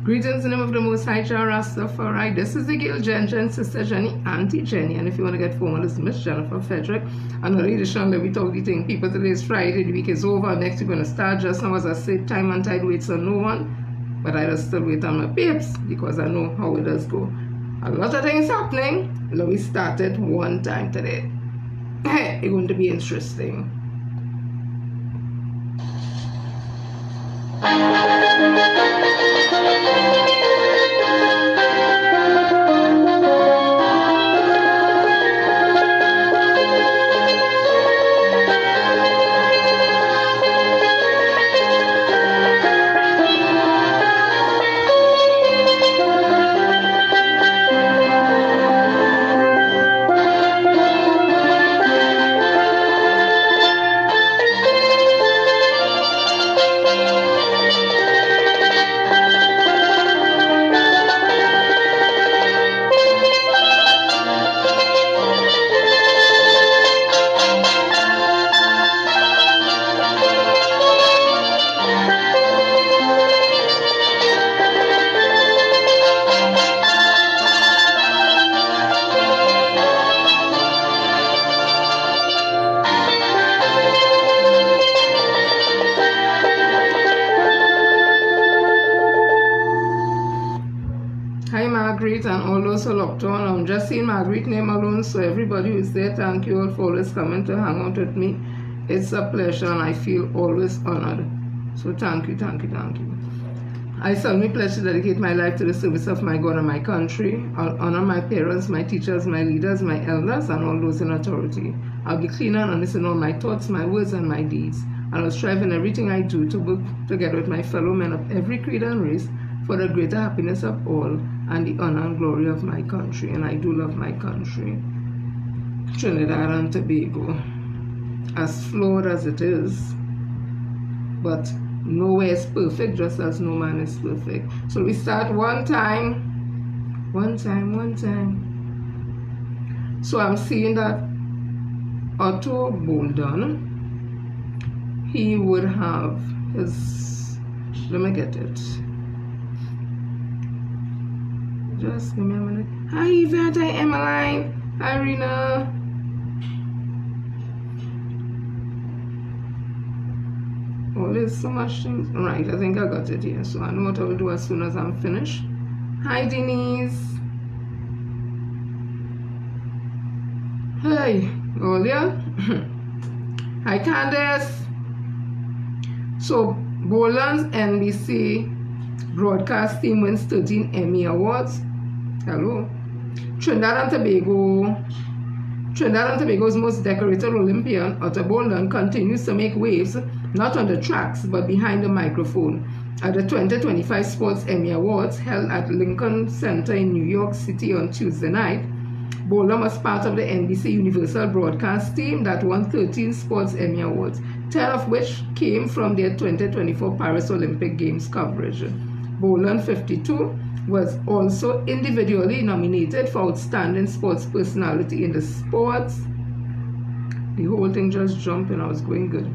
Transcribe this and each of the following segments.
Greetings in the name of the Most High Jah Rastafari. This is the girl Jen, Sister Jenny, Auntie Jenny. And if you want to get formal, it's Miss Jennifer Frederick. Another edition that we talk the thing. People, today is Friday, the week is over. Next we're going to start. Just now, as I said, time and tide waits on no one. But I just still wait on my babes because I know how it does go. A lot of things happening. We started one time today. It's going to be interesting. Hi Margaret and all those who locked on. I'm just seeing Margaret name alone, so everybody who is there, thank you all for always coming to hang out with me. It's a pleasure and I feel always honored. So thank you. I solemnly pledge to dedicate my life to the service of my God and my country. I'll honor my parents, my teachers, my leaders, my elders, and all those in authority. I'll be clean and honest in all my thoughts, my words, and my deeds. And I'll strive in everything I do to work together with my fellow men of every creed and race for the greater happiness of all and the honor and glory of my country. And I do love my country. Trinidad and Tobago, as flawed as it is, but nowhere is perfect, just as no man is perfect. So we start one time. So I'm seeing that Otto Bolden, he would have his, let me get it. Just give me a minute. Hi Yvette, hi Emmeline, hi Rena. Oh, there's so much things. Right, I think I got it here. So I know what I will do as soon as I'm finished. Hi Denise. Hey, Olia. Hi Candace. So Boland's NBC broadcast team wins 13 Emmy Awards. Hello. Trinidad and Tobago's most decorated Olympian, Otto Bolden, continues to make waves not on the tracks but behind the microphone. At the 2025 Sports Emmy Awards held at Lincoln Center in New York City on Tuesday night, Bolden was part of the NBC Universal broadcast team that won 13 Sports Emmy Awards, 10 of which came from their 2024 Paris Olympic Games coverage. Bolden, 52, was also individually nominated for Outstanding Sports Personality in the sports. The whole thing just jumped and I was going good.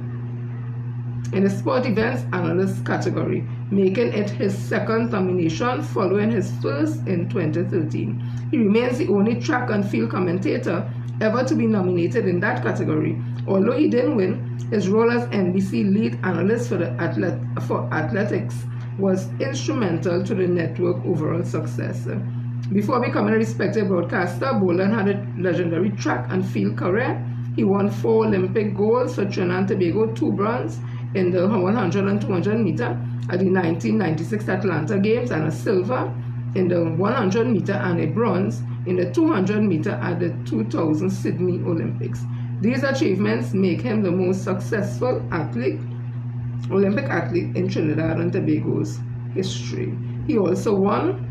In the Sport Events Analyst category, making it his second nomination following his first in 2013. He remains the only track and field commentator ever to be nominated in that category. Although he didn't win, his role as NBC lead analyst for athletics was instrumental to the network's overall success. Before becoming a respected broadcaster, Bolden had a legendary track and field career. He won 4 Olympic golds for Trinidad and Tobago, 2 bronze in the 100 and 200 meter at the 1996 Atlanta Games, and a silver in the 100 meter and a bronze in the 200 meter at the 2000 Sydney Olympics. These achievements make him the most successful Olympic athlete in Trinidad and Tobago's history. He also won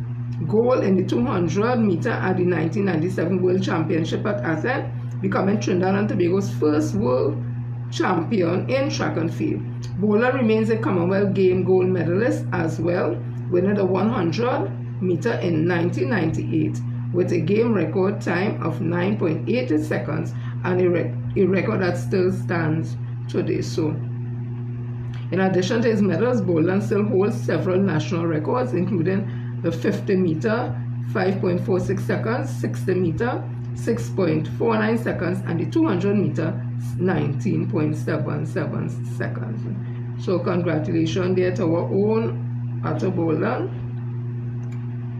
gold in the 200 meter at the 1997 World Championship at Athens, becoming Trinidad and Tobago's first world champion in track and field. Bolden remains a Commonwealth Game gold medalist as well, winning the 100 meter in 1998 with a game record time of 9.8 seconds and a record that still stands today. So In addition to his medals, Bolan still holds several national records, including the 50 meter, 5.46 seconds, 60 meter, 6.49 seconds, and the 200 meter, 19.77 seconds. So congratulations there to our own Ato Bolan,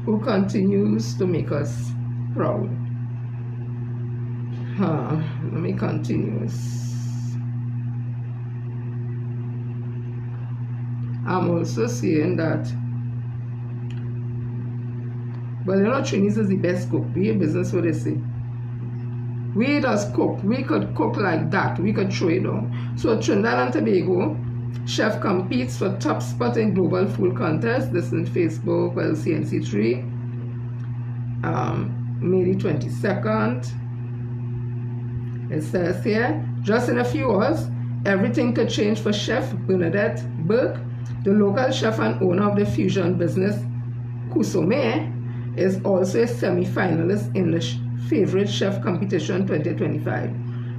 who continues to make us proud. Let me continue. I'm also saying that, well, Chinese is the best cook. Be a business, what they say. We just cook. We could cook like that. We could throw it down. So Trinidad and Tobago chef competes for top spot in global food contest. This is Facebook, well, CNC3. May the 22nd. It says here, just in a few hours, everything could change for Chef Bernadette Burke. The local chef and owner of the fusion business, Kusome, is also a semi-finalist in the Favorite Chef Competition 2025.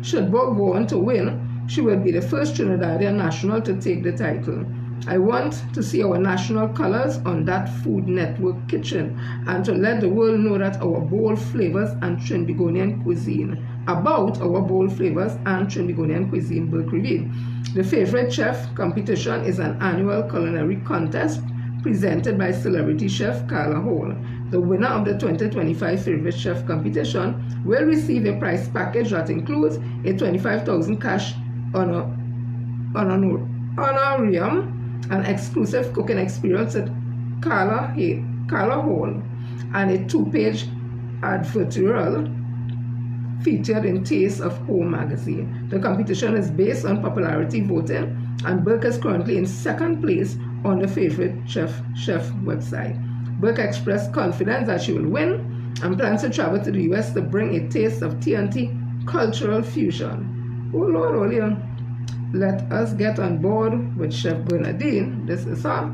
Should Burke go on to win, she will be the first Trinidadian national to take the title. I want to see our national colors on that Food Network kitchen and to let the world know that our bold flavors and Trinbagonian cuisine. About our bold flavors and Trinbagonian cuisine, Burke revealed. The Favorite Chef Competition is an annual culinary contest presented by celebrity chef Carla Hall. The winner of the 2025 Favorite Chef Competition will receive a prize package that includes a $25,000 cash honorarium, an exclusive cooking experience at Carla Hall, and a 2-page advertorial featured in Taste of Home magazine. The competition is based on popularity voting, and Burke is currently in second place on the Favorite Chef website. Burke expressed confidence that she will win and plans to travel to the US to bring a taste of TNT cultural fusion. Oh Lord, Olion, let us get on board with Chef Bernadine. This is her.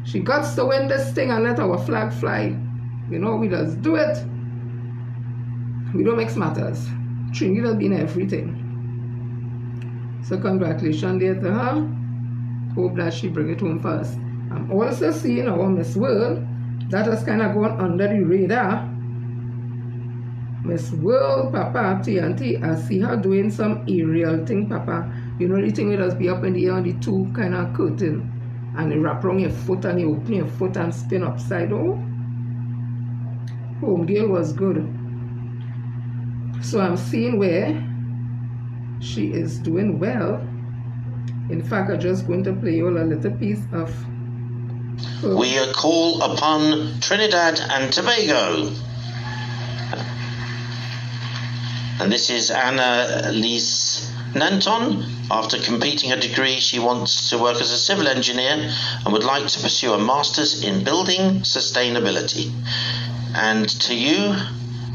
She got to win this thing and let our flag fly. You know, we just do it. We don't mix matters. Trinity will be in everything. So congratulations there to her. Hope that she bring it home first. I'm also seeing our Miss World. That has kind of gone under the radar. Miss World, Papa, TNT, I see her doing some aerial thing, Papa. You know the thing will just be up in the air on the two kind of curtain. And you wrap around your foot and you open your foot and spin upside down. Home girl was good. So I'm seeing where she is doing well. In fact, I'm just going to play you a little piece of her. We call upon Trinidad and Tobago. And this is Annalise Nanton. After completing her degree, she wants to work as a civil engineer and would like to pursue a master's in building sustainability. And to you,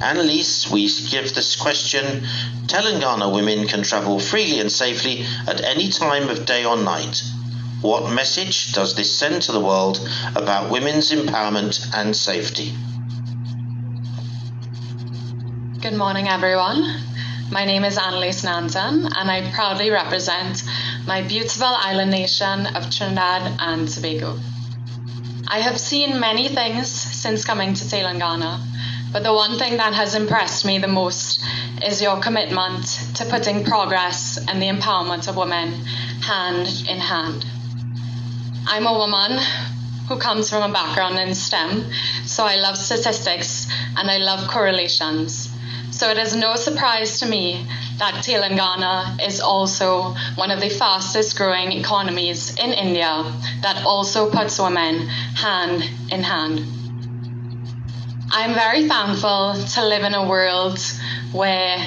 Annalise, we give this question: Telangana women can travel freely and safely at any time of day or night. What message does this send to the world about women's empowerment and safety? Good morning, everyone. My name is Annalise Nanton, and I proudly represent my beautiful island nation of Trinidad and Tobago. I have seen many things since coming to Telangana, but the one thing that has impressed me the most is your commitment to putting progress and the empowerment of women hand in hand. I'm a woman who comes from a background in STEM, so I love statistics and I love correlations. So it is no surprise to me that Telangana is also one of the fastest growing economies in India that also puts women hand in hand. I'm very thankful to live in a world where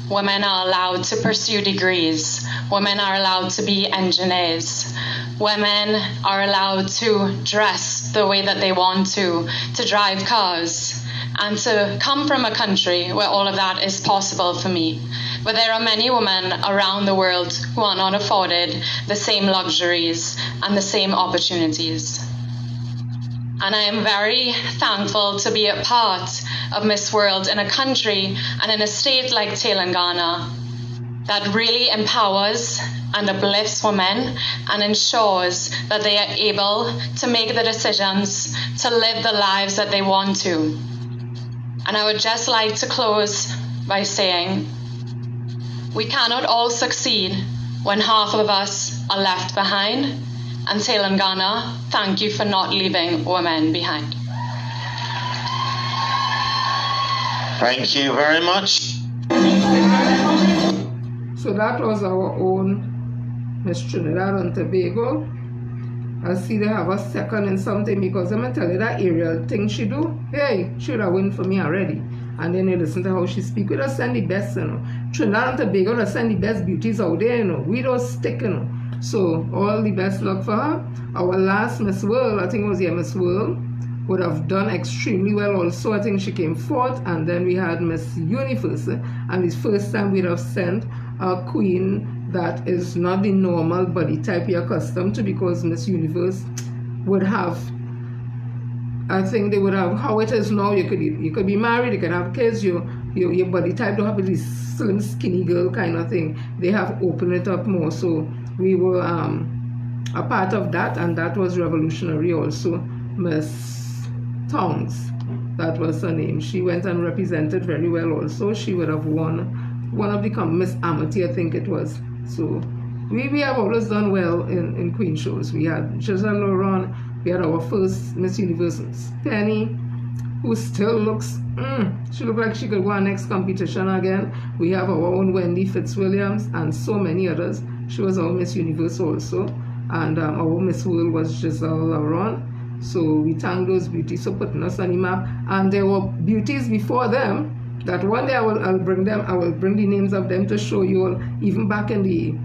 women are allowed to pursue degrees, women are allowed to be engineers, women are allowed to dress the way that they want to drive cars, and to come from a country where all of that is possible for me. But there are many women around the world who are not afforded the same luxuries and the same opportunities. And I am very thankful to be a part of Miss World in a country and in a state like Telangana, that really empowers and uplifts women and ensures that they are able to make the decisions to live the lives that they want to. And I would just like to close by saying, we cannot all succeed when half of us are left behind. And Telangana, thank you for not leaving women behind. Thank you very much. So that was our own Miss Trinidad and Tobago. I see they have a second in something, because I'm going to tell you that aerial thing she do, hey, she would have win for me already. And then you listen to how she speak. We just send the best, you know. Trinidad and Tobago just send the best beauties out there, you know. We don't stick, you know. So all the best luck for her. Our last Miss World, I think it was Miss World, would have done extremely well also. I think she came fourth, and then we had Miss Universe, and it's first time we'd have sent a queen that is not the normal body type you're accustomed to, because Miss Universe would have, I think they would have how it is now. You could be married, you could have kids, your body type don't have to be slim skinny girl kind of thing. They have opened it up more. So we were a part of that, and that was revolutionary also. Miss Tongs, that was her name. She went and represented very well also. She would have won one of the Miss Amity, I think it was. So we have always done well in queen shows. We had Giselle Laurent, we had our first Miss Universe Penny, who still looks, she looked like she could go on next competition again. We have our own Wendy Fitzwilliams and so many others. She was our Miss Universe also. And our Miss World was Giselle Laurent. So we thank those beauties for putting us on the map. And there were beauties before them that one day I'll bring them. I will bring the names of them to show you all. Even back in the,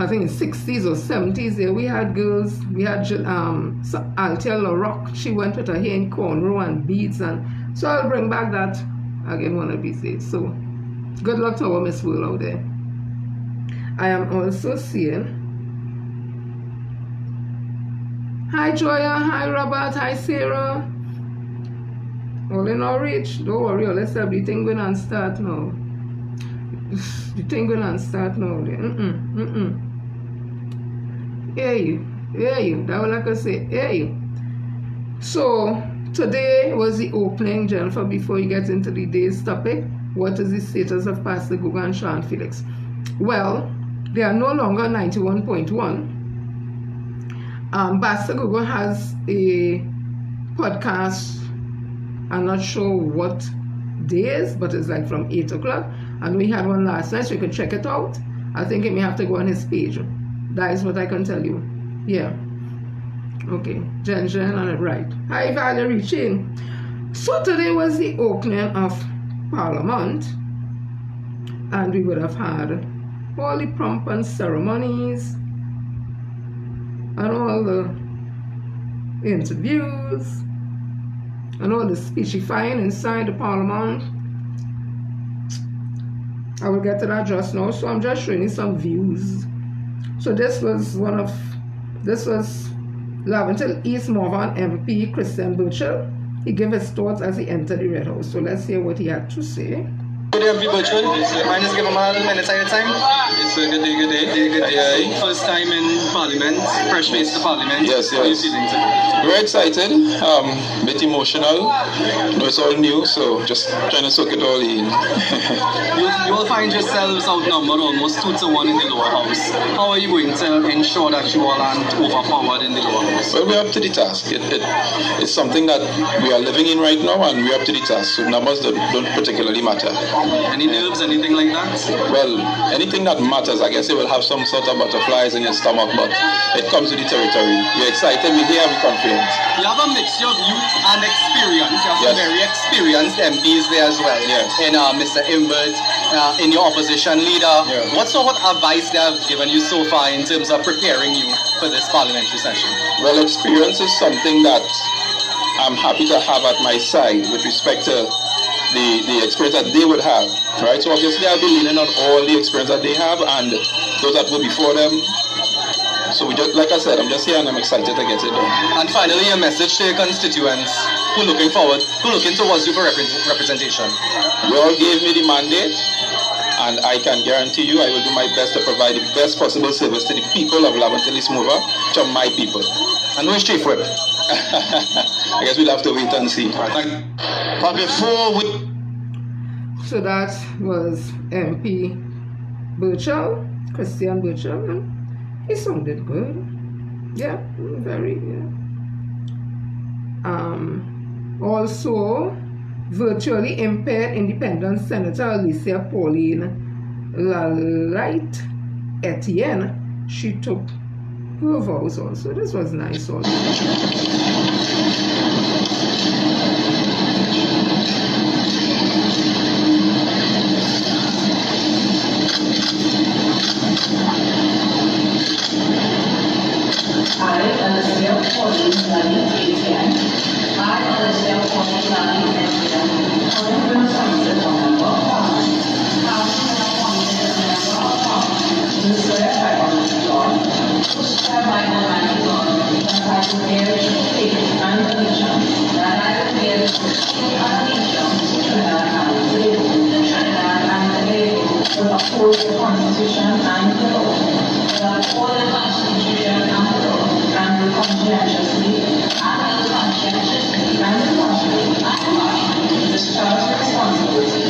I think in 60s or 70s, there we had girls. We had Althea LaRock. She went with her hair in cornrow and beads, and so I'll bring back that again one of these days. So good luck to our Miss World out there. I am also seeing, hi Joya, hi Robert, hi Sarah. All in our reach. Don't worry, let's have the thing going and start now. The thing going and start now. Hear you. That was like I say, hear you. So today was the opening, Jennifer. Before you get into the day's topic, what is the status of Pastor Gogo and Sean Felix? Well, they are no longer 91.1. Pastor Gogo has a podcast. I'm not sure what days, but it's like from 8 o'clock. And we had one last night, so you can check it out. I think it may have to go on his page. That is what I can tell you. Yeah. Okay. Jen, right. Hi, Valerie Chin. So today was the opening of Parliament. And we would have had all the pomp and ceremonies and all the interviews and all the speechifying inside the Parliament. I will get to that just now. So I'm just showing you some views. So this was Laventille East Morvan MP Christian Burchell. He gave his thoughts as he entered the Red House. So let's hear what he had to say. Good day, MP Burchell. I just give him a little minute of your time. It's a good day. First time in Parliament, fresh face to Parliament. Yes. How are you feeling today? Very excited, bit emotional. It's all new, so just trying to soak it all in. You will find yourselves outnumbered almost 2-1 in the lower house. How are you going to ensure that you all aren't overpowered in the lower house? Well, we're up to the task. It's something that we are living in right now, and we're up to the task. So numbers don't particularly matter. Any nerves, anything like that? Well, anything that matters, I guess it will have some sort of butterflies in your stomach, but it comes with the territory. We're excited, we're here, we're confident. You have a mixture of youth and experience. You have some very experienced MPs there as well. Yes. In Mr. Imbert, in your opposition leader. Yes. What sort of advice they have given you so far in terms of preparing you for this parliamentary session? Well, experience is something that I'm happy to have at my side with respect to the experience that they would have, right? So obviously I'll be leaning on all the experience that they have and those that were before them. So we just, like I said, I'm just here and I'm excited to get it done. And finally, a message to your constituents who looking towards you for representation. You all gave me the mandate, And I can guarantee you I will do my best to provide the best possible service to the people of Laventille East Mover, to my people. And who's Chief Whip? I guess we'll have to wait and see. But before we... So that was MP Burchell, Christian Burchell, and he sounded good. Yeah, very, yeah. Also, virtually impaired independent Senator Alicia Pauline Lalite Etienne, she took her vows also. This was nice also. I, Alicia Pauline Lalite Etienne, calling for responsible member of Parliament, having been appointed as a member of Parliament, do swear by Almighty God, do swear by Almighty God, that I will bear true faith and allegiance, that I will bear true faith and allegiance to Trinidad and Tobago, will uphold the Constitution and the law, will uphold the Constitution and the law, and will conscientiously discharge the responsibility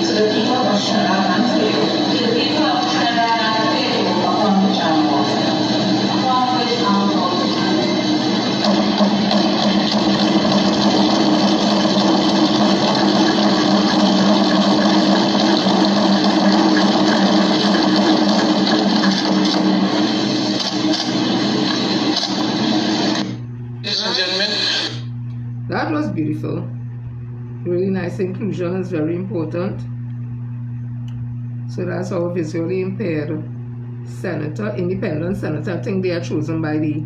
to the people of Trinidad and Tobago, upon which I am That was beautiful. Really nice. Inclusion is very important. So that's our visually impaired senator, independent senator. I think they are chosen by the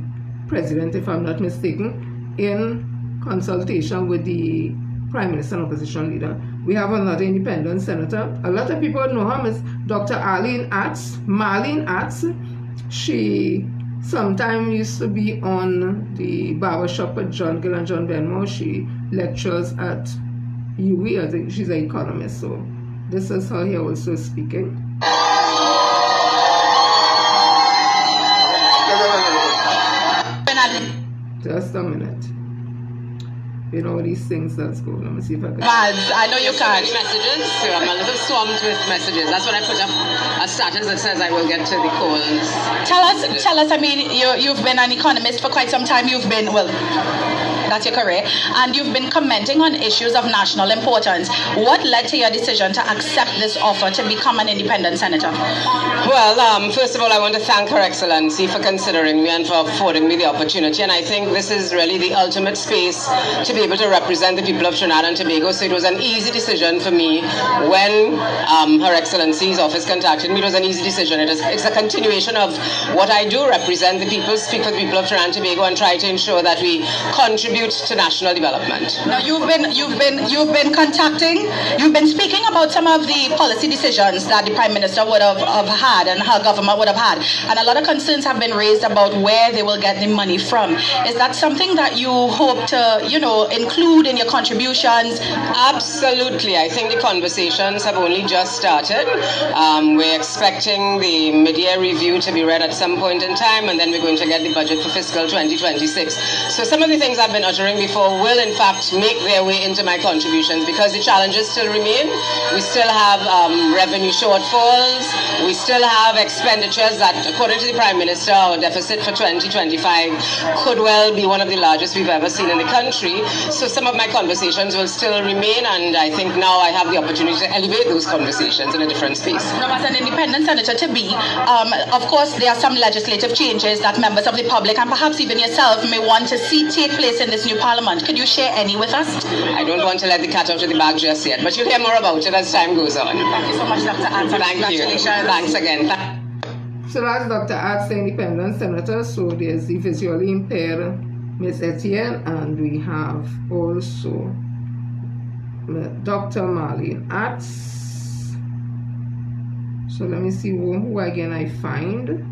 president, if I'm not mistaken, in consultation with the prime minister and opposition leader. We have another independent senator. A lot of people know her as Dr. Marlene Atz. She sometimes used to be on the barbershop with John Gill and John Benmore. She lectures at UWI. I think she's an economist. So this is her here also speaking. Just a minute. You know these things that's going. Let me see if I can. I know you can't. Messages, so I'm a little swamped with messages. That's when I put up a status that says I will get to the calls. Tell us. I mean, you've been an economist for quite some time. You've been, well, that's your career, and you've been commenting on issues of national importance. What led to your decision to accept this offer to become an independent senator? Well, first of all, I want to thank Her Excellency for considering me and for affording me the opportunity. And I think this is really the ultimate space to be able to represent the people of Trinidad and Tobago. So it was an easy decision for me when Her Excellency's office contacted me. It was an easy decision. It's a continuation of what I do: represent the people, speak for the people of Trinidad and Tobago, and try to ensure that we contribute to national development. Now you've been speaking about some of the policy decisions that the Prime Minister would have had and her government would have had, and a lot of concerns have been raised about where they will get the money from. Is that something that you hope to, include in your contributions? Absolutely. I think the conversations have only just started. We're expecting the mid-year review to be read at some point in time, and then we're going to get the budget for fiscal 2026. So some of the things I've been uttering before will in fact make their way into my contributions, because the challenges still remain. We still have revenue shortfalls. We still have expenditures that, according to the Prime Minister, our deficit for 2025 could well be one of the largest we've ever seen in the country. So some of my conversations will still remain, and I think now I have the opportunity to elevate those conversations in a different space. Now, as an independent senator to be, of course, there are some legislative changes that members of the public and perhaps even yourself may want to see take place in this new parliament. Could you share any with us? I don't want to let the cat out of the bag just yet, but you'll hear more about it as time goes on. Thank you so much, Dr. Atz. Thank you. Thanks again. So that's Dr. Atz, the independent senator. So there's the visually impaired Ms. Etienne, and we have also Dr. Marlene Atz. So let me see who again I find.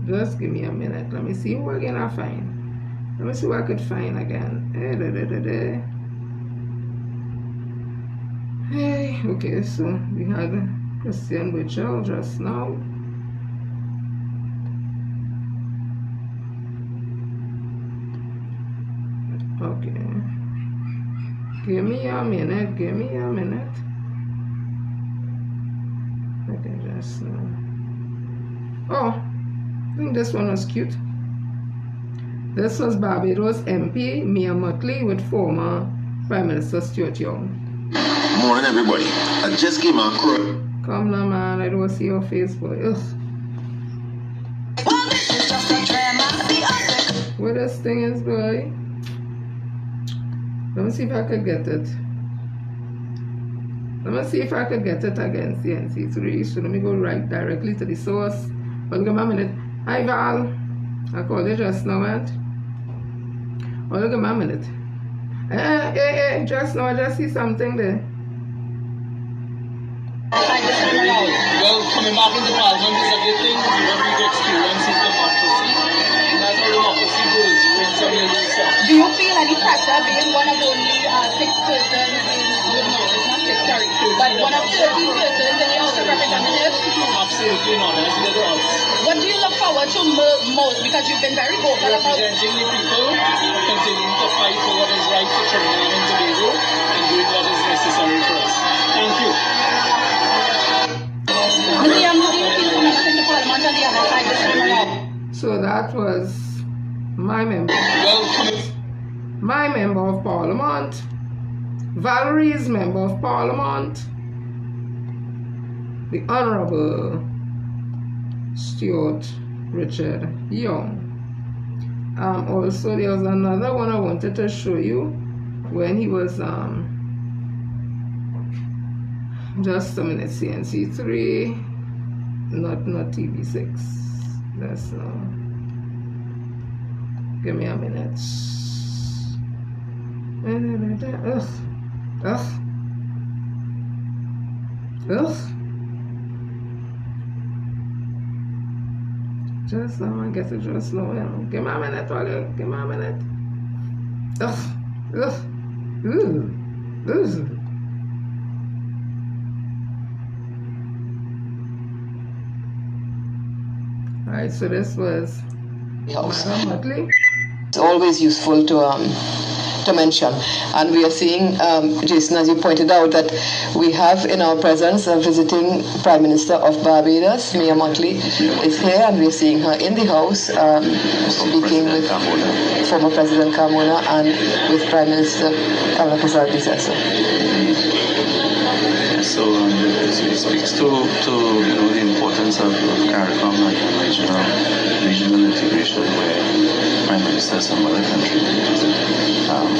Just give me a minute. Let me see who again I find. Let me see what I could find again. Hey, okay, so we had Christian Mitchell just now. Okay. Give me a minute. Okay, just oh, I think this one was cute. This was Barbados MP Mia Mottley with former Prime Minister Stuart Young. Morning, everybody. I just came out. Come now, man. I don't see your face, boy. Ugh. What this thing is, boy? Let me see if I could get it. Let me see if I could get it against the NC3. So let me go right directly to the source. But give me a minute. Hi, Val. I called you just now, man. Oh, look at my minute. Just now, I just see something there. Well, coming back into Parliament is a good thing. What we've experienced is democracy. And that's how democracy goes. You win some, you lose some. Do you feel any pressure being one of only 6 persons in, no, it's not 6, sorry, but one of 13 persons in the House of Representatives? Absolutely not. That's the odds. What do you look forward to most? Because you've been very vocal about Representing the people, continuing to fight for what is right for Trinidad and Tobago, and doing what is necessary for us. Thank you. So that was my member of Parliament, Valerie's member of Parliament, the Honorable Stuart Richard Young. Also there was another one I wanted to show you when he was just a minute, CNC3, not TV6. That's give me a minute. Ugh. Just now, I guess it just slow down. Give me a minute, Ollie. Give me a minute. Alright, so this was Madam Mottley. It's always useful to mention, and we are seeing, Jason, as you pointed out, that we have in our presence a visiting Prime Minister of Barbados, Mia Mottley, is here, and we're seeing her in the House speaking with former President Carmona and with Prime Minister Kamala Prasad-Bisseso. So it speaks to the importance of CARICOM and regional integration, where prime ministers from other countries visit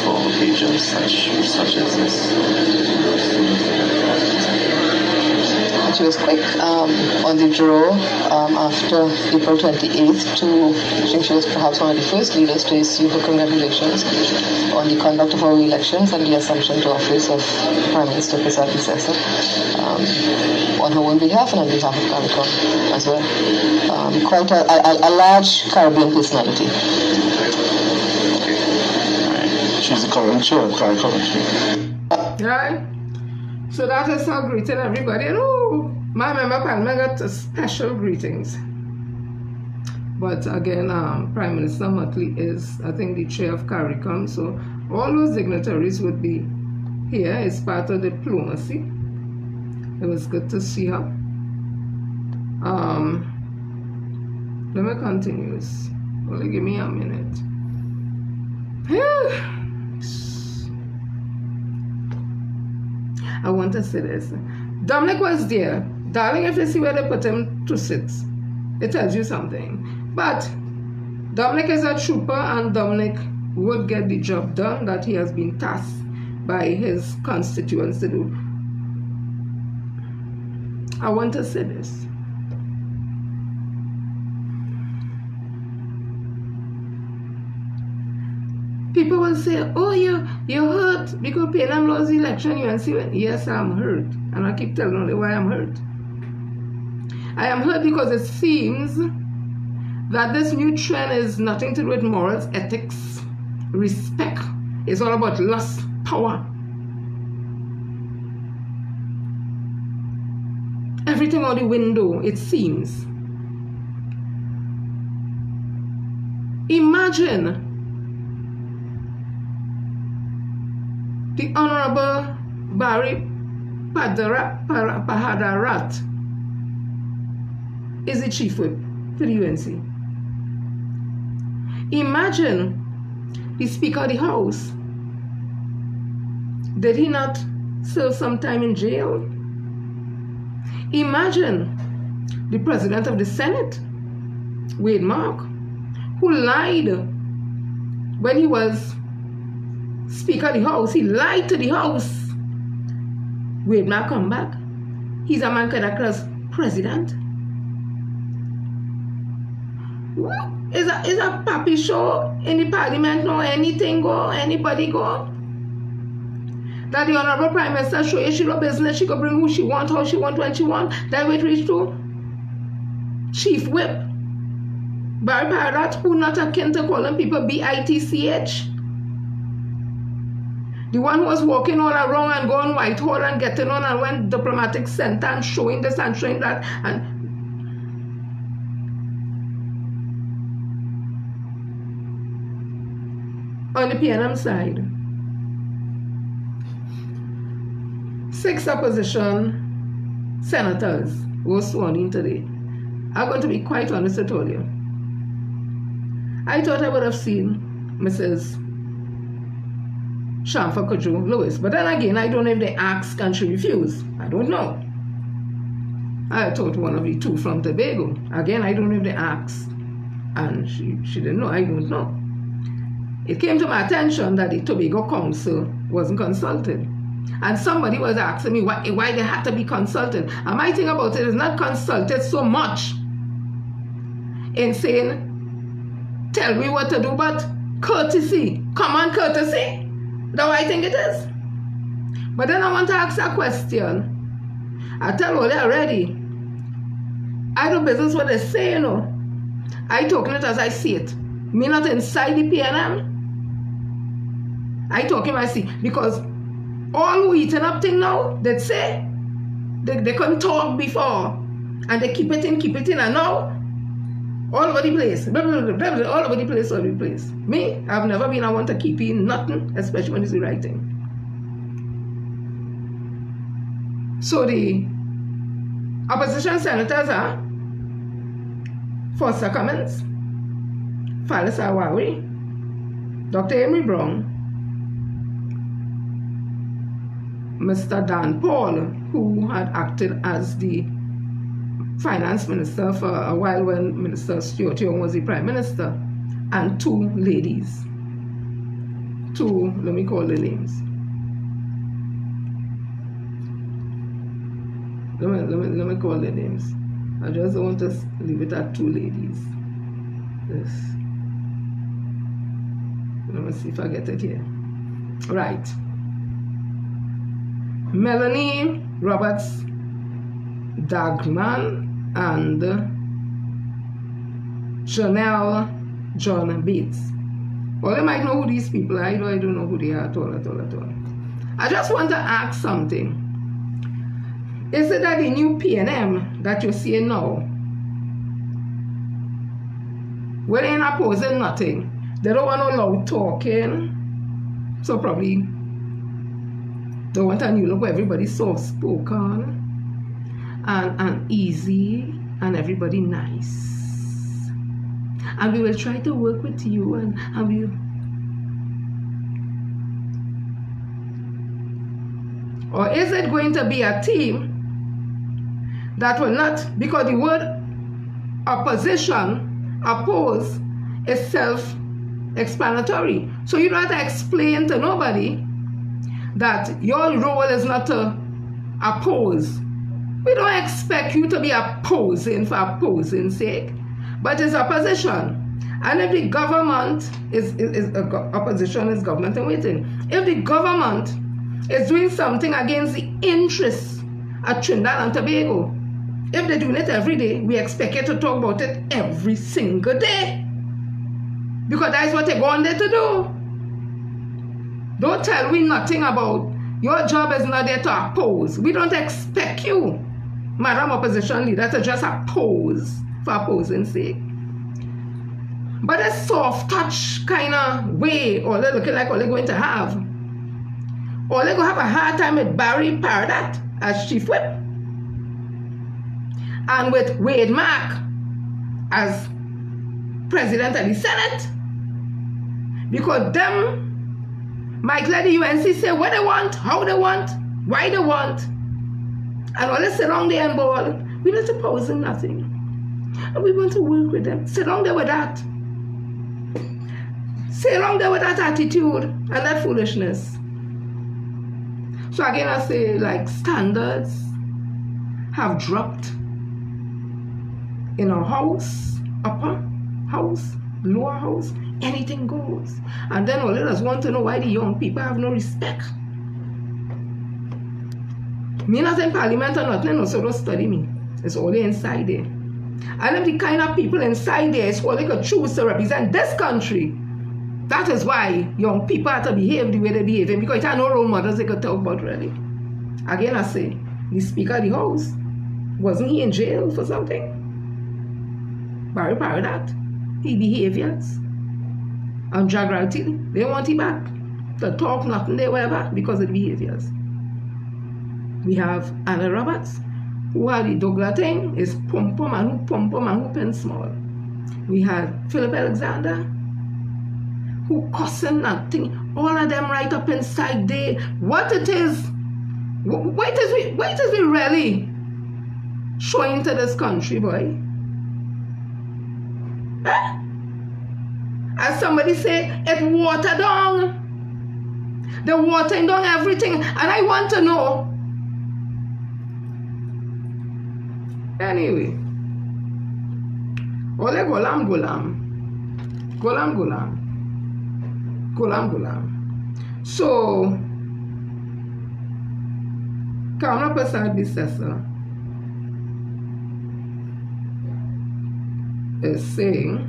for occasions such as this. She was quick on the draw after April 28th I think she was perhaps one of the first leaders to issue her congratulations on the conduct of our elections and the assumption to office of Prime Minister Prasad-Bisseso on her own behalf and on behalf of CARICOM as well. Quite a large Caribbean personality. She's the current chair of CARICOM. Right? So that is our greeting, everybody. And my member Palmer got special greetings. But again, Prime Minister Mottley is, I think, the chair of CARICOM. So all those dignitaries would be here as part of diplomacy. It was good to see her. Let me continue. Only give me a minute. I want to say this. Dominic was there. Darling, if you see where they put him to sit, it tells you something. But Dominic is a trooper, and Dominic would get the job done that he has been tasked by his constituents to do. I want to say this. People will say, oh, you're hurt because PNM lost the election. You and see, yes, I'm hurt. And I keep telling you why I'm hurt. I am hurt because it seems that this new trend is nothing to do with morals, ethics, respect. It's all about lust, power. everything out the window, it seems. Imagine the Honorable Barry Pahadarat is the chief whip for the UNC. Imagine the Speaker of the House. Did he not serve some time in jail? Imagine the President of the Senate, Wade Mark, who lied when he was Speaker of the House. He lied to the House. Wade Mark come back. He's a man kind of class president. Is a puppy show in the parliament now? Anything go, anybody go? That the Honorable Prime Minister show you she no business, she could bring who she want, how she want, when she want. That way it reach to Chief Whip Barry Pahadarat, who not akin to calling people BITCH. The one who was walking all around and going Whitehall and getting on and went diplomatic center and showing this and showing that. And on the PNM side, 6 opposition senators were sworn in today. I'm going to be quite honest with all you. I thought I would have seen Mrs. Shamfa Kojo Lewis, but then again, I don't know if they asked and she refused. I don't know. I thought one of the 2 from Tobago. Again, I don't know if they asked and she didn't know. I don't know. It came to my attention that the Tobago Council wasn't consulted. And somebody was asking me why they had to be consulted. And my thing about it is not consulted so much in saying, tell me what to do, but courtesy, common courtesy. That's what I think it is. But then I want to ask a question. I tell you already. I do business what they say, you know. I talking it as I see it. Me not inside the PNM. I talking I see. Because all who eating up thing now, they say they couldn't talk before. And they keep it in, and now all over the place. All over the place, all over the place. Me, I've never been, I want to keep in nothing, especially when it's the right thing. So the opposition senators are Foster Cummins, Phyllis Awawi, Dr. Amy Brown, Mr. Dan Paul, who had acted as the finance minister for a while when Minister Stuart Young was the prime minister, and 2 ladies. 2, let me call the names. Let me call the names. I just don't want to leave it at 2 ladies. Yes. Let me see if I get it here. Right. Melanie Roberts Dagman and Janelle John Bates. Well, I might know who these people are. I don't know who they are at all. I just want to ask something. Is it that the new PNM that you're seeing now, well, they ain't opposing nothing. They don't want no loud talking. So probably don't want a new look where everybody's soft spoken and easy and everybody nice. And we will try to work with you and we. Or is it going to be a team that will not, because the word opposition, oppose, is self-explanatory. So you don't have to explain to nobody that your role is not to oppose. We don't expect you to be opposing for opposing's sake, but it's opposition. And if the government is opposition is government in waiting. If the government is doing something against the interests of Trinidad and Tobago, if they're doing it every day, we expect you to talk about it every single day. Because that's what they're going there to do. Don't tell me nothing about your job is not there to oppose. We don't expect you Madam Opposition Leader to just oppose for opposing sake. But a soft touch kind of way, all they're looking like all they're going to have. Or they're going to have a hard time with Barry Paradat as Chief Whip. And with Wade Mack as President of the Senate. Because them might let the UNC say what they want, how they want, why they want. And all they sit down there and ball. We're not opposing nothing. And we want to work with them. Sit down there with that. Sit down there with that attitude and that foolishness. So again, I say, like, standards have dropped in a house, upper house, lower house, anything goes. And then all of us want to know why the young people have no respect. Me not in parliament or nothing, no, so don't study me. It's all inside there. And if the kind of people inside there is what they could choose to represent this country, that is why young people have to behave the way they're behaving, because there are no role models they could talk about really. Again, I say, the Speaker of the House, wasn't he in jail for something? Barry Paradat, his behaviors, and drag routing, they want him back. To talk nothing, they whatever, because of the behaviors. We have Anna Roberts, who had the Douglas thing, is pom-pom and who pen small. We had Philip Alexander, who cussing nothing. All of them right up inside there. What it is, wait is we really showing to this country, boy? Eh? As somebody say, it watered down. They're watering down everything. And I want to know. Anyway. Ole golam golam. Golam golam. Golam golam. So, Kamala Prasad Bissessa is saying,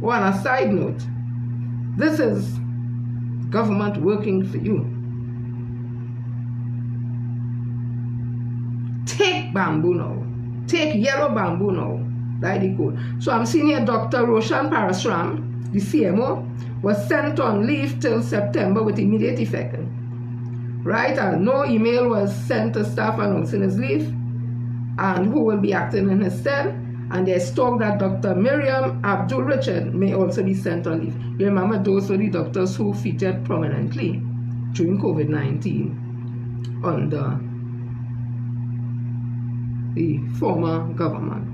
on a side note, this is government working for you. Take bamboo now. Take yellow bamboo now. That's the code. So I'm seeing here Dr. Roshan Parasram, the CMO, was sent on leave till September with immediate effect. Right? And no email was sent to staff announcing his leave and who will be acting in his stead. And there's talk that Dr. Miriam Abdul Richard may also be sent on leave. You remember those were the doctors who featured prominently during COVID-19 under the former government.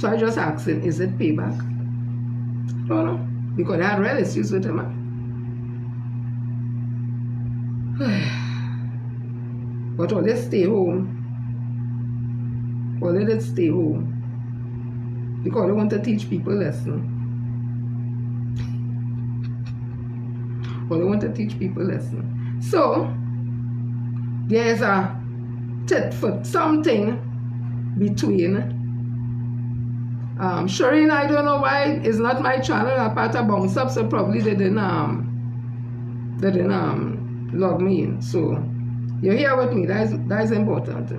So I just asking, is it payback? I don't know. Because they had real issues with him. But all they stay home. All they did stay home. Because they want to teach people lesson. Well, they want to teach people lesson. So, there's a tit for something between Shireen, I don't know why it's not my channel. A part of bounce up, so probably they didn't log me in. So you're here with me. That is important.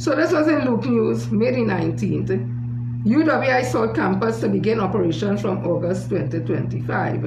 So this was in Loop News, May the 19th. UWI South Campus to begin operations from August 2025.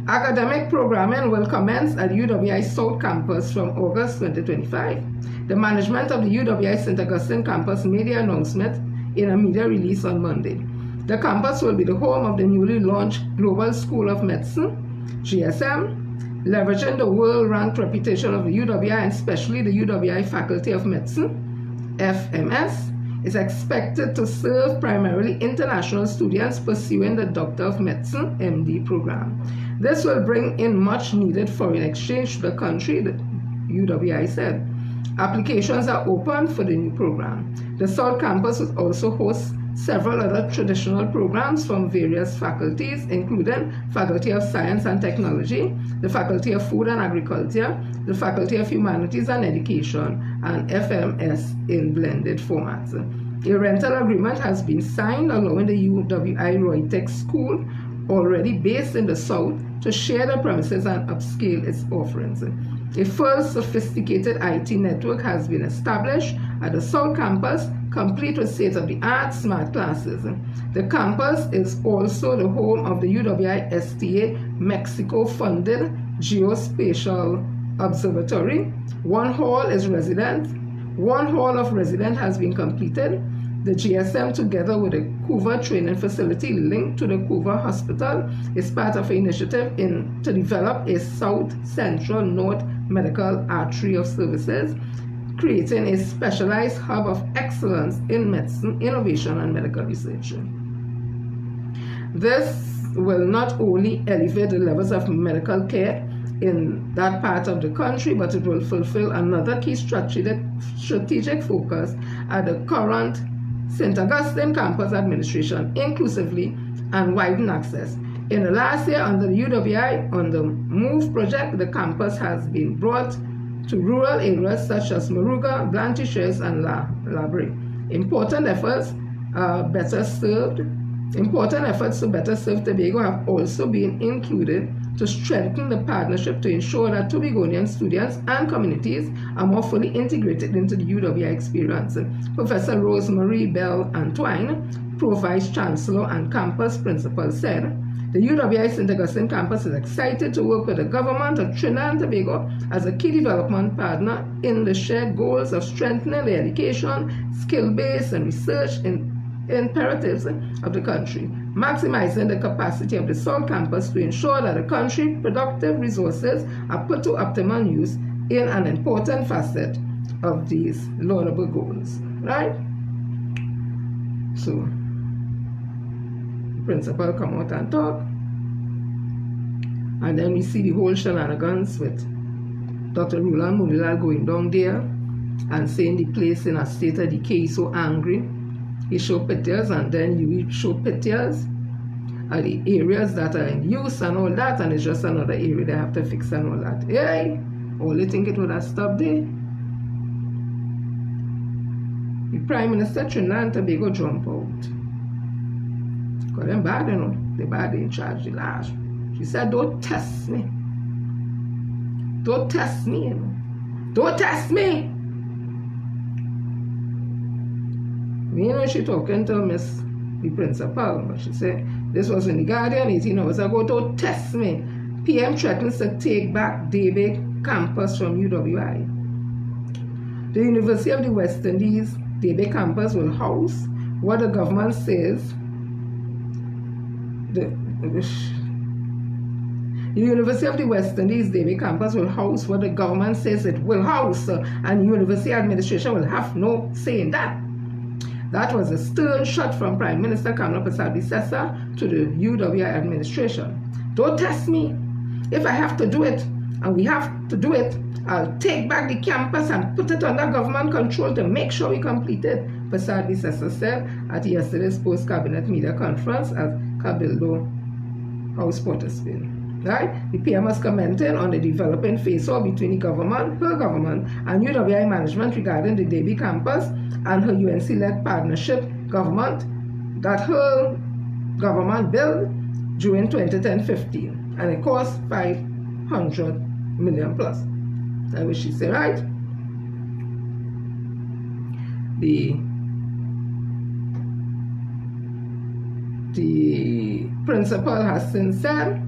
Academic programming will commence at UWI South Campus from August 2025. The management of the UWI St. Augustine campus made the announcement in a media release on Monday. The campus will be the home of the newly launched Global School of Medicine, GSM, leveraging the world-ranked reputation of the UWI and especially the UWI Faculty of Medicine, FMS, is expected to serve primarily international students pursuing the Doctor of Medicine, MD program. This will bring in much needed foreign exchange to the country, the UWI said. Applications are open for the new program. The South Campus will also host several other traditional programs from various faculties, including Faculty of Science and Technology, the Faculty of Food and Agriculture, the Faculty of Humanities and Education, and FMS in blended formats. A rental agreement has been signed allowing the UWI Roytech School, already based in the South, to share the premises and upscale its offerings. A full sophisticated IT network has been established at the South Campus, complete with state-of-the-art smart classes. The campus is also the home of the UWI STA Mexico-funded Geospatial Observatory. One hall of residence has been completed. The GSM, together with the Couva training facility linked to the Couva Hospital, is part of an initiative to develop a South-Central North medical artery of services, creating a specialized hub of excellence in medicine, innovation, and medical research. This will not only elevate the levels of medical care in that part of the country, but it will fulfill another key strategic focus at the current St. Augustine campus administration, inclusively and widen access. In the last year, under the UWI on the MOVE project, the campus has been brought to rural areas such as Moruga, Blanchisseuse, and Labre. Important efforts to better serve Tobago have also been included to strengthen the partnership to ensure that Tobagonian students and communities are more fully integrated into the UWI experience. Professor Rosemary Bell Antoine, Pro-Vice Chancellor and Campus Principal, said, the UWI St. Augustine campus is excited to work with the government of Trinidad and Tobago as a key development partner in the shared goals of strengthening the education, skill-based and research imperatives of the country, maximizing the capacity of the South Campus to ensure that the country's productive resources are put to optimal use in an important facet of these laudable goals, right? So, the principal come out and talk, and then we see the whole shenanigans with Dr. Roland Mulilal going down there and saying the place in a state of decay, he's so angry. He show pictures, and then you show pictures of the areas that are in use and all that, and it's just another area they have to fix and all that. Hey, only think it would have stopped there. The Prime Minister Trinidad and Tobago jump out. Because them bad, you know. They bad in charge, the last. She said, don't test me. Don't test me, you know. Don't test me. You know, she talking to Miss the principal, but she said, this was in the Guardian 18 hours ago, don't test me. PM threatens to take back David campus from UWI. The University of the West Indies David campus will house what the government says the University of the West Indies David campus will house what the government says it will house, and university administration will have no say in that. That was a stern shot from Prime Minister Kamla Persad-Bissessar to the UWI administration. Don't test me. If I have to do it, and we have to do it, I'll take back the campus and put it under government control to make sure we complete it, Persad-Bissessar said at yesterday's post-cabinet media conference at Cabildo House, Port of Spain. Right? The PM was commenting on the developing face-off between the government, her government, and UWI management regarding the Davie campus and her UNC-led partnership government that her government built during 2010-15, and it cost $500 million plus. That's what she said, right? The principal has since said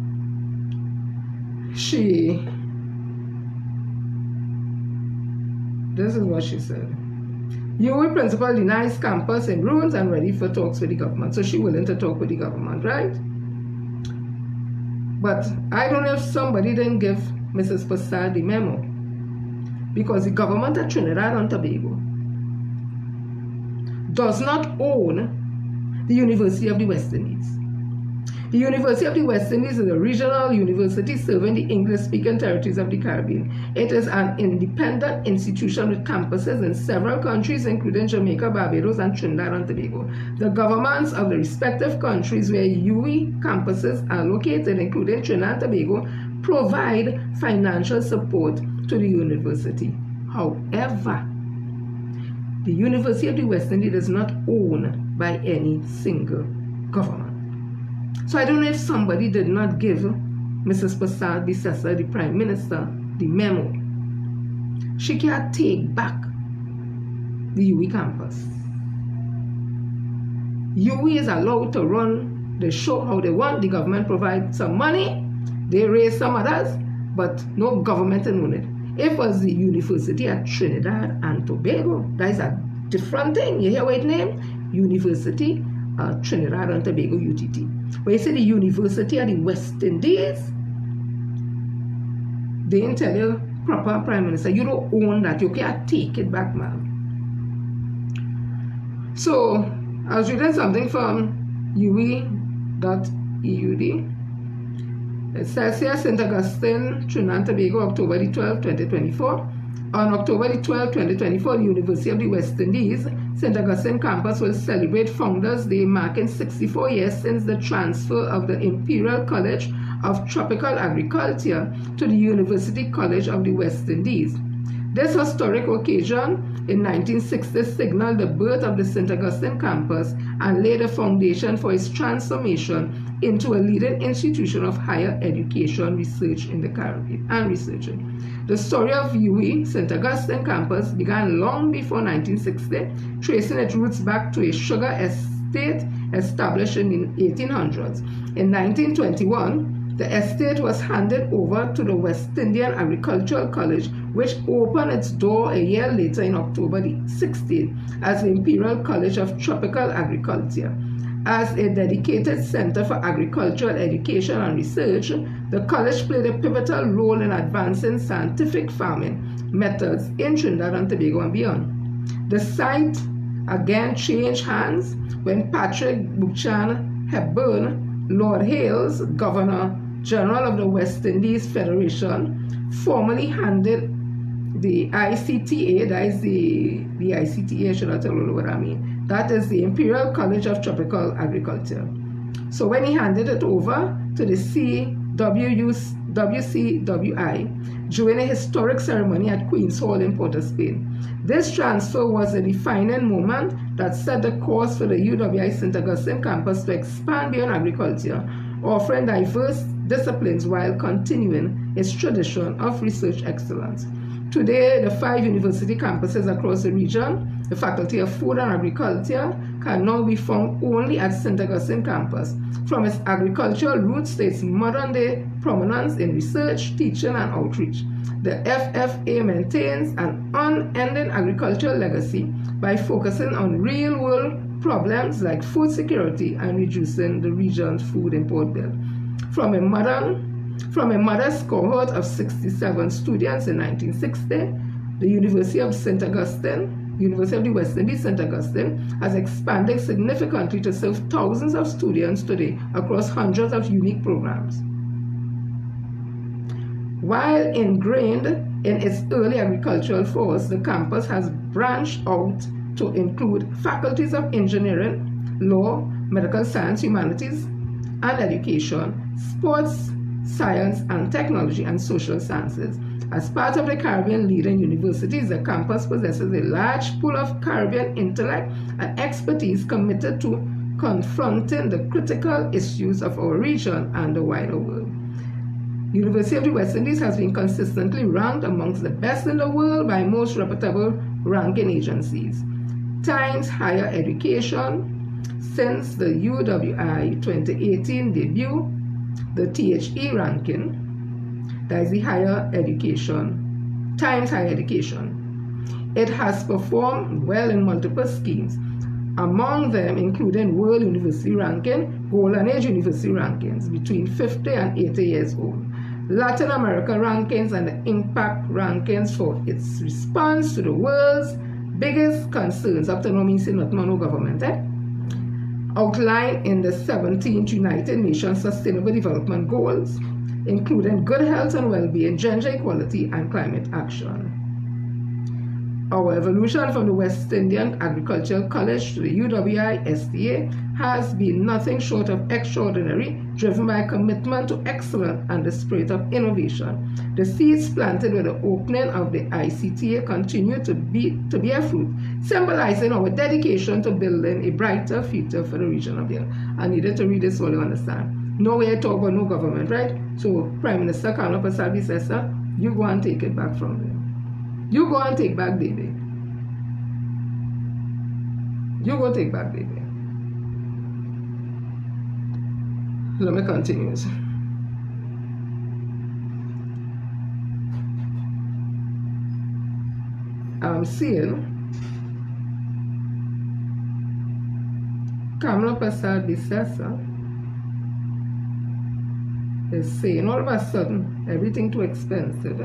this is what she said. UWI principal denies campus in ruins and ready for talks with the government. So she's willing to talk with the government, right? But I don't know if somebody didn't give Mrs. Persad the memo, because the government of Trinidad and Tobago does not own the University of the West Indies. The University of the West Indies is a regional university serving the English-speaking territories of the Caribbean. It is an independent institution with campuses in several countries, including Jamaica, Barbados, and Trinidad and Tobago. The governments of the respective countries where UWI campuses are located, including Trinidad and Tobago, provide financial support to the university. However, the University of the West Indies is not owned by any single government. So I don't know if somebody did not give Mrs. Persad-Bissessar, the Prime Minister, the memo she can't take back the UE campus. UE is allowed to run the show how they want. The government provides some money, they raise some others, but no government in it. If it was the University at Trinidad and Tobago, that is a different thing. You hear what it name? University Trinidad and Tobago, UTT. When you say the University of the West Indies, they didn't tell you, proper Prime Minister, you don't own that. You can't take it back, man. So, I was reading something from UE.eud. It says here, St. Augustine, Trinidad and Tobago, October the 12th, 2024. On October the 12th, 2024, the University of the West Indies, St. Augustine campus will celebrate Founders Day, marking 64 years since the transfer of the Imperial College of Tropical Agriculture to the University College of the West Indies. This historic occasion in 1960 signaled the birth of the St. Augustine campus and laid a foundation for its transformation into a leading institution of higher education research in the Caribbean and researching. The story of UE St. Augustine campus began long before 1960, tracing its roots back to a sugar estate established in the 1800s. In 1921, the estate was handed over to the West Indian Agricultural College, which opened its door a year later in October 16th as the Imperial College of Tropical Agriculture. As a dedicated center for agricultural education and research, the college played a pivotal role in advancing scientific farming methods in Trinidad and Tobago and beyond. The site again changed hands when Patrick Buchanan Hepburn, Lord Hales, Governor General of the West Indies Federation, formally handed the ICTA, that is the ICTA, should I tell you what I mean? That is the Imperial College of Tropical Agriculture. So when he handed it over to the WCWI during a historic ceremony at Queen's Hall in Port of Spain, this transfer was a defining moment that set the course for the UWI St. Augustine campus to expand beyond agriculture, offering diverse disciplines while continuing its tradition of research excellence. Today, the 5 university campuses across the region, the Faculty of Food and Agriculture, can now be found only at St. Augustine campus. From its agricultural roots to its modern-day prominence in research, teaching, and outreach, the FFA maintains an unending agricultural legacy by focusing on real-world problems like food security and reducing the region's food import bill. From a modest cohort of 67 students in 1960, the University of St. Augustine, University of the West Indies St. Augustine, has expanded significantly to serve thousands of students today across hundreds of unique programs. While ingrained in its early agricultural force, the campus has branched out to include faculties of engineering, law, medical science, humanities, and education, sports, science and technology, and social sciences. As part of the Caribbean leading universities, the campus possesses a large pool of Caribbean intellect and expertise committed to confronting the critical issues of our region and the wider world. University of the West Indies has been consistently ranked amongst the best in the world by most reputable ranking agencies. Times Higher Education, since the UWI 2018 debut, the THE ranking, that is the higher education, Times Higher Education. It has performed well in multiple schemes, among them including World University Ranking, Golden Age University Rankings between 50 and 80 years old, Latin America Rankings, and the Impact Rankings for its response to the world's biggest concerns, up to now means not no government, outlined in the 17th United Nations Sustainable Development Goals, including good health and well-being, gender equality, and climate action. Our evolution from the West Indian Agricultural College to the UWI STA has been nothing short of extraordinary, driven by a commitment to excellence and the spirit of innovation. The seeds planted with the opening of the ICTA continue to bear fruit, symbolizing our dedication to building a brighter future for the region of the earth. I needed to read this so you understand. No way I talk about no government, right? So Prime Minister Kamala Pasabi says, sir, you go and take it back from them. You go and take back baby. You go take back baby. Let me continue. I'm seeing Kamala Prasad Bissessa is saying all of a sudden everything too expensive.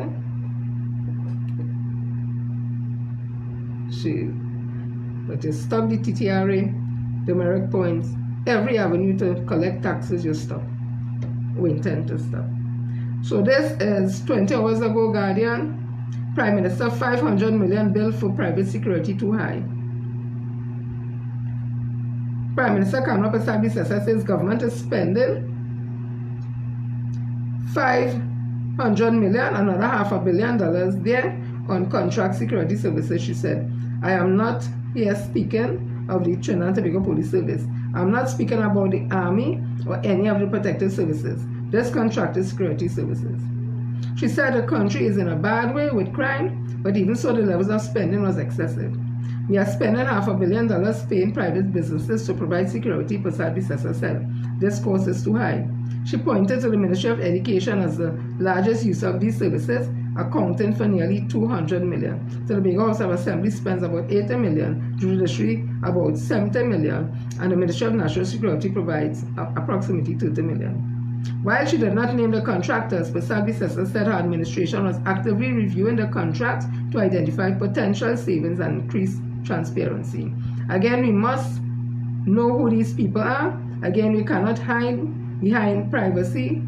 But you stop the TTRA, demerit points, every avenue to collect taxes you stop. We intend to stop. So this is 20 hours ago, Guardian. Prime Minister 500 million bill for private security too high. Prime Minister Kamala Prasad Bissessa says government is spending 500 million, another $500 million there on contract security services. She said, I am not here speaking of the Trinidad and Tobago Police Service. I'm not speaking about the Army or any of the protective services. This contracted security services. She said the country is in a bad way with crime, but even so the levels of spending was excessive. We are spending $500 million paying private businesses to provide security, Prasad Bissessa said. This cost is too high. She pointed to the Ministry of Education as the largest user of these services, accounting for nearly $200 million. So the Tobago House of Assembly spends about $80 million, Judiciary about $70 million, and the Ministry of National Security provides approximately $30 million. While she did not name the contractors, Prasad Bissessa said her administration was actively reviewing the contracts to identify potential savings and increase transparency. Again, we must know who these people are. Again, we cannot hide behind privacy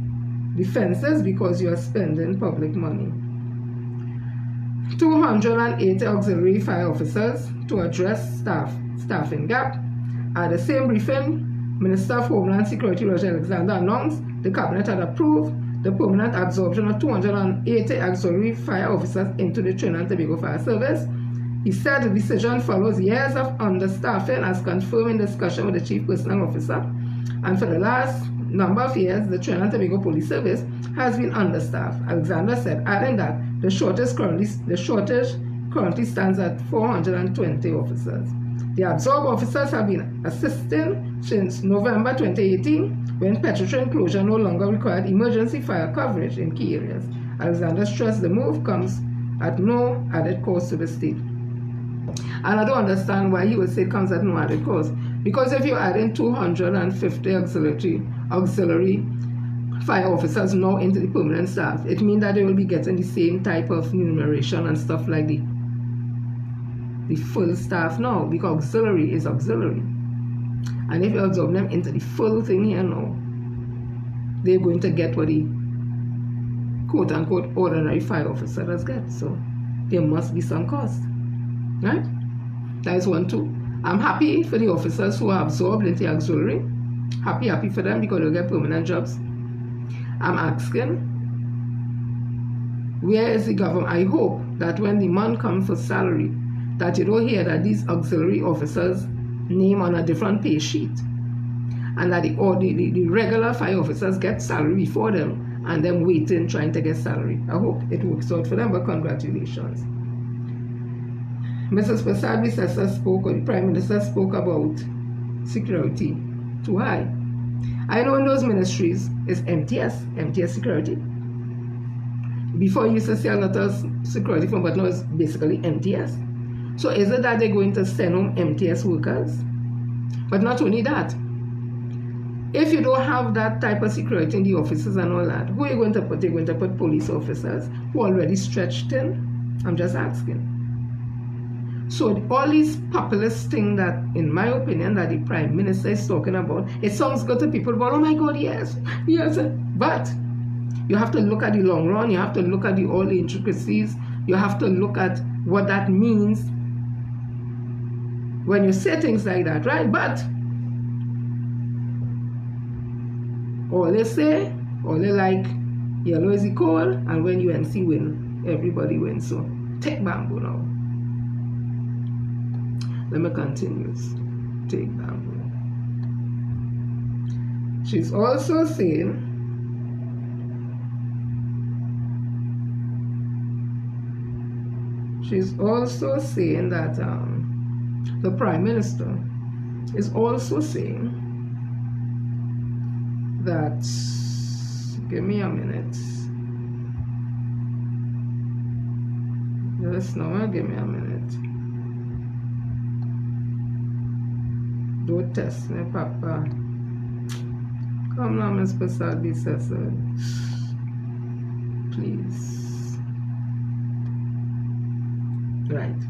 defenses because you are spending public money. 280 auxiliary fire officers to address staffing gap. At the same briefing, Minister of Homeland Security Roger Alexander announced the Cabinet had approved the permanent absorption of 280 auxiliary fire officers into the Trinidad and Tobago Fire Service. He said the decision follows years of understaffing as confirmed in discussion with the Chief Personnel Officer. And for the last number of years, the Trinidad and Tobago Police Service has been understaffed, Alexander said, adding that the shortage currently stands at 420 officers. The absorbed officers have been assisting since November 2018 when Petrotrin closure no longer required emergency fire coverage in key areas. Alexander stressed the move comes at no added cost to the state. And I don't understand why he would say it comes at no added cost. Because if you're adding 250 auxiliary fire officers now into the permanent staff, it means that they will be getting the same type of remuneration and stuff like the full staff now, because auxiliary is auxiliary. And if you absorb them into the full thing here now, they're going to get what the quote-unquote ordinary fire officer does get. So there must be some cost, right? That is one, too. I'm happy for the officers who are absorbed into auxiliary. Happy for them because they'll get permanent jobs. I'm asking, where is the government? I hope that when the month comes for salary, that you don't hear that these auxiliary officers' name on a different pay sheet, and that the regular fire officers get salary before them, and them waiting trying to get salary. I hope it works out for them, but congratulations. Mrs. Prasad Bissessa spoke, or the Prime Minister spoke about security too high. I know in those ministries is MTS security. Before you used to see a lot of security firm, but now it's basically MTS. So is it that they're going to send home MTS workers? But not only that, if you don't have that type of security in the offices and all that, who are you going to put? They're going to put police officers who are already stretched in? I'm just asking. So all these populist things that, in my opinion, that the Prime Minister is talking about, it sounds good to people, but oh my God, yes. But you have to look at the long run, you have to look at all the intricacies, you have to look at what that means when you say things like that, right? But all they say, all they like, yellow is the call, and when UNC win, everybody wins. So take bamboo now. Let me continue. Take bamboo. She's also saying she's also saying that the Prime Minister is also saying that, give me a minute, just now, give me a minute, don't test me, Papa, come now, Miss Prasad B. Cesar, please. Right.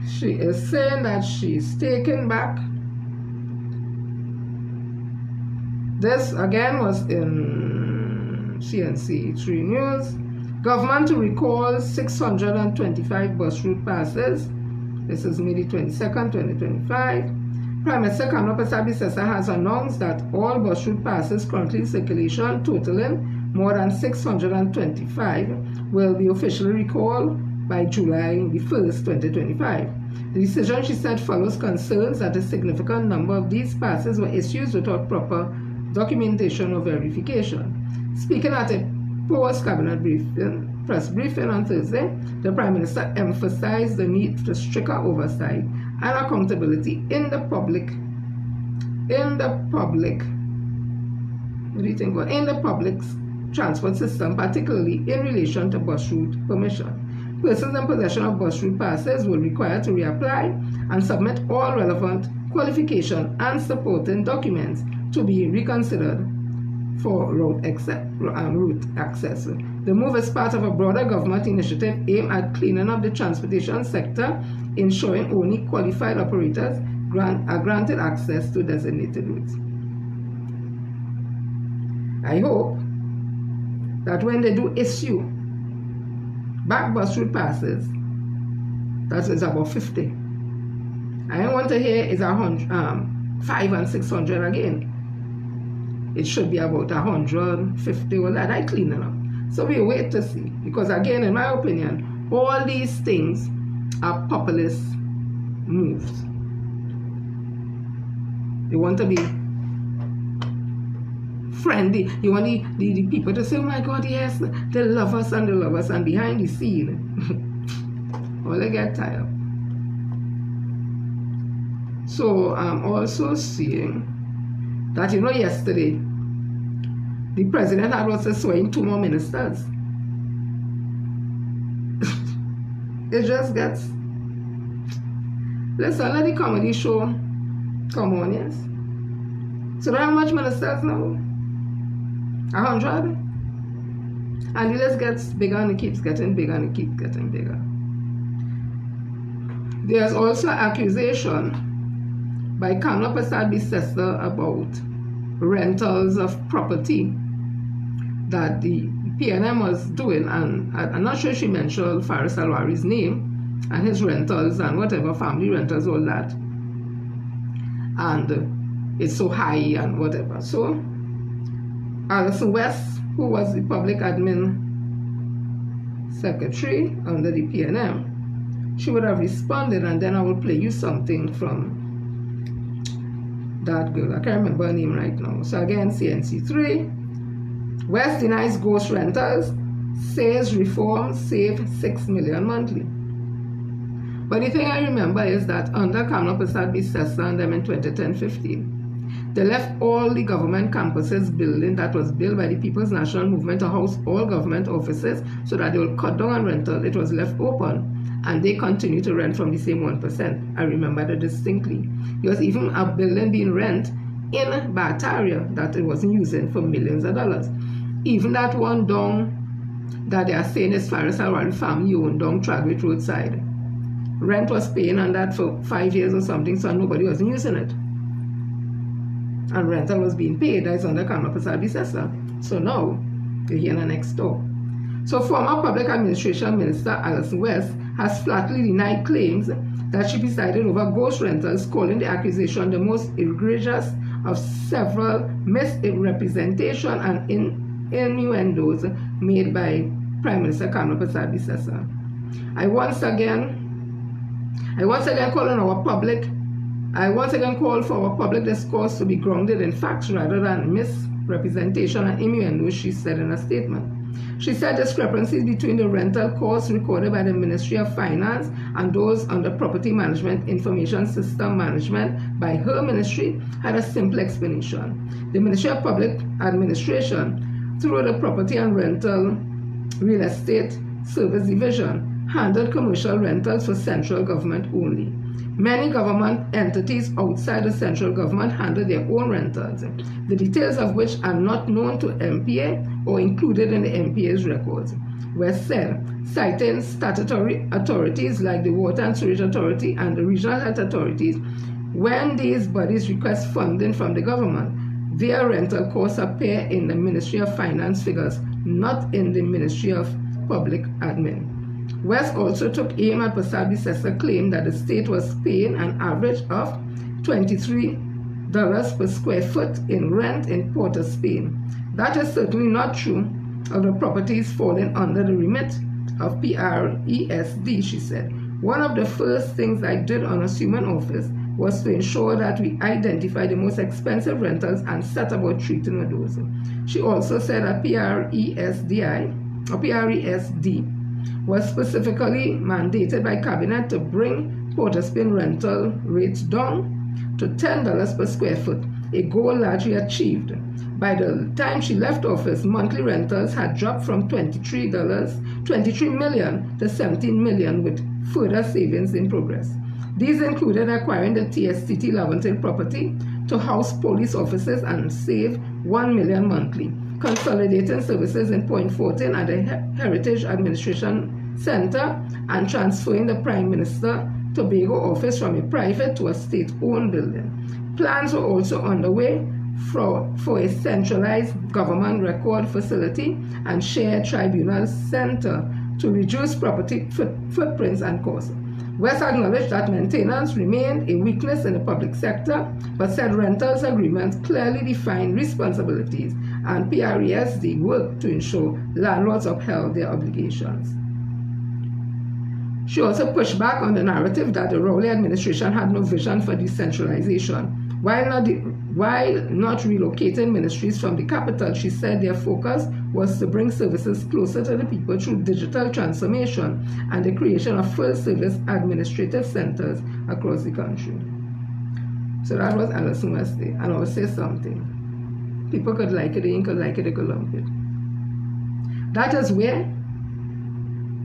She is saying that she's taken back. This again was in CNC 3 News. Government to recall 625 bus route passes. This is May 22nd, 2025. Prime Minister Kamla Persaud-Bissessar has announced that all bus route passes currently in circulation, totaling more than 625, will be officially recalled by July 1st, 2025. The decision, she said, follows concerns that a significant number of these passes were issued without proper documentation or verification. Speaking at a post-cabinet press briefing on Thursday, the Prime Minister emphasized the need for stricter oversight and accountability in the public transport system, particularly in relation to bus route permission. Persons in possession of bus route passes will be required to reapply and submit all relevant qualification and supporting documents to be reconsidered for route access. The move is part of a broader government initiative aimed at cleaning up the transportation sector, ensuring only qualified operators are granted access to designated routes. I hope that when they do issue back bus route passes, that is about 50. I don't want to hear is 500 and 600 again. It should be about 150 or that. I clean it up. So we wait to see, because again, in my opinion, all these things are populist moves. They want to be friendly. You want the people to say, oh my God, yes, they love us, and behind the scene, well, they get tired. So I'm also seeing that, yesterday, the president had also sworn 2 more ministers. It just gets... Listen, let the comedy show come on, yes? So how much ministers now? 100? And the list gets bigger and it keeps getting bigger and it keeps getting bigger. There's also accusation by Kamla Persaud-Bissessar about rentals of property that the PNM was doing, and I'm not sure she mentioned Faris Alwari's name and his rentals and whatever, family rentals, all that, and it's so high and whatever. So Alison West, who was the public admin secretary under the PNM, she would have responded, and then I will play you something from that girl. I can't remember her name right now. So again, CNC3. West denies ghost rentals, says reform save 6 million monthly. But the thing I remember is that under Kamla Persaud-Bissessar and them in 2010-15, they left all the government campuses building that was built by the People's National Movement to house all government offices so that they will cut down on rental. It was left open, and they continue to rent from the same 1%. I remember that distinctly. There was even a building being rent in Bataria that it wasn't using for millions of dollars. Even that one down that they are saying is Faris Alwari family owned down Tradwick roadside. Rent was paying on that for 5 years or something, so nobody wasn't using it. And rental was being paid. That is under Kamla Persaud-Bissessar. So now, you're here next door. So former Public Administration Minister Alison West has flatly denied claims that she presided over ghost rentals, calling the accusation the most egregious of several misrepresentation and innuendos made by Prime Minister Kamla Persaud-Bissessar. I once again call for our public discourse to be grounded in facts rather than misrepresentation and innuendos, she said in a statement. She said discrepancies between the rental costs recorded by the Ministry of Finance and those under Property Management Information System Management by her ministry had a simple explanation. The Ministry of Public Administration, through the Property and Rental Real Estate Service Division, handled commercial rentals for central government only. Many government entities outside the central government handle their own rentals, the details of which are not known to MPA or included in the MPA's records. West said, citing statutory authorities like the Water and Sewerage Authority and the Regional Health Authorities, when these bodies request funding from the government, their rental costs appear in the Ministry of Finance figures, not in the Ministry of Public Admin. West also took aim at Passat Bissessa's claim that the state was paying an average of $23 per square foot in rent in Port of Spain. That is certainly not true of the properties falling under the remit of PRESD, she said. One of the first things I did on assuming office was to ensure that we identify the most expensive rentals and set about treating with those. She also said that PRESD was specifically mandated by Cabinet to bring Port of Spain rental rates down to $10 per square foot, a goal largely achieved. By the time she left office, monthly rentals had dropped from $23 million to $17 million, with further savings in progress. These included acquiring the TSTT Laventille property to house police officers and save $1 million monthly, consolidating services in Point Fortin at the Heritage Administration Center, and transferring the Prime Minister Tobago office from a private to a state-owned building. Plans were also underway for a centralized government record facility and shared tribunal center to reduce property footprints and costs. West acknowledged that maintenance remained a weakness in the public sector, but said rentals agreements clearly define responsibilities, and PRESD worked to ensure landlords upheld their obligations. She also pushed back on the narrative that the Rowley administration had no vision for decentralization. While not relocating ministries from the capital, she said their focus was to bring services closer to the people through digital transformation and the creation of full-service administrative centers across the country. So that was Alison West Day. And I will say something. People could like it, they ain't could like it, they could lump it. That is where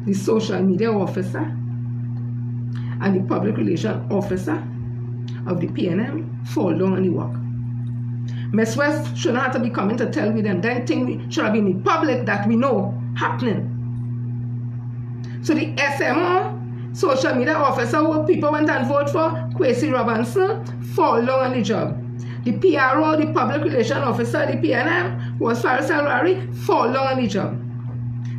the social media officer and the public relations officer of the PNM fall down on the work. Ms. West shouldn't have to be coming to tell me them. That thing should have been in the public that we know happening. So the SMO, social media officer who people went and vote for, Kwesi Robinson, fall down on the job. The PRO, the public relations officer, the PNM, who was Faris Alwari, fall down on the job.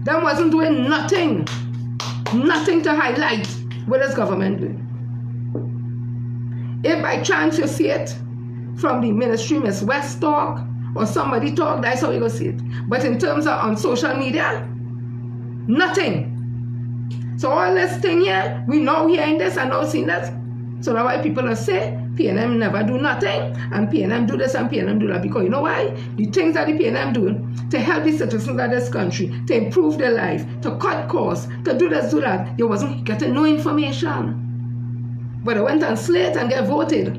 Them wasn't doing nothing to highlight what is government doing. If by chance you see it from the ministry, Ms. West talk, or somebody talk, that's how you go see it. But in terms of on social media, nothing. So all this thing here, we now hearing this and now seeing that. So that's why people are say PNM never do nothing, and PNM do this and PNM do that. Because you know why? The things that the PNM do to help the citizens of this country, to improve their life, to cut costs, to do this, do that, they wasn't getting no information. But they went and slate and get voted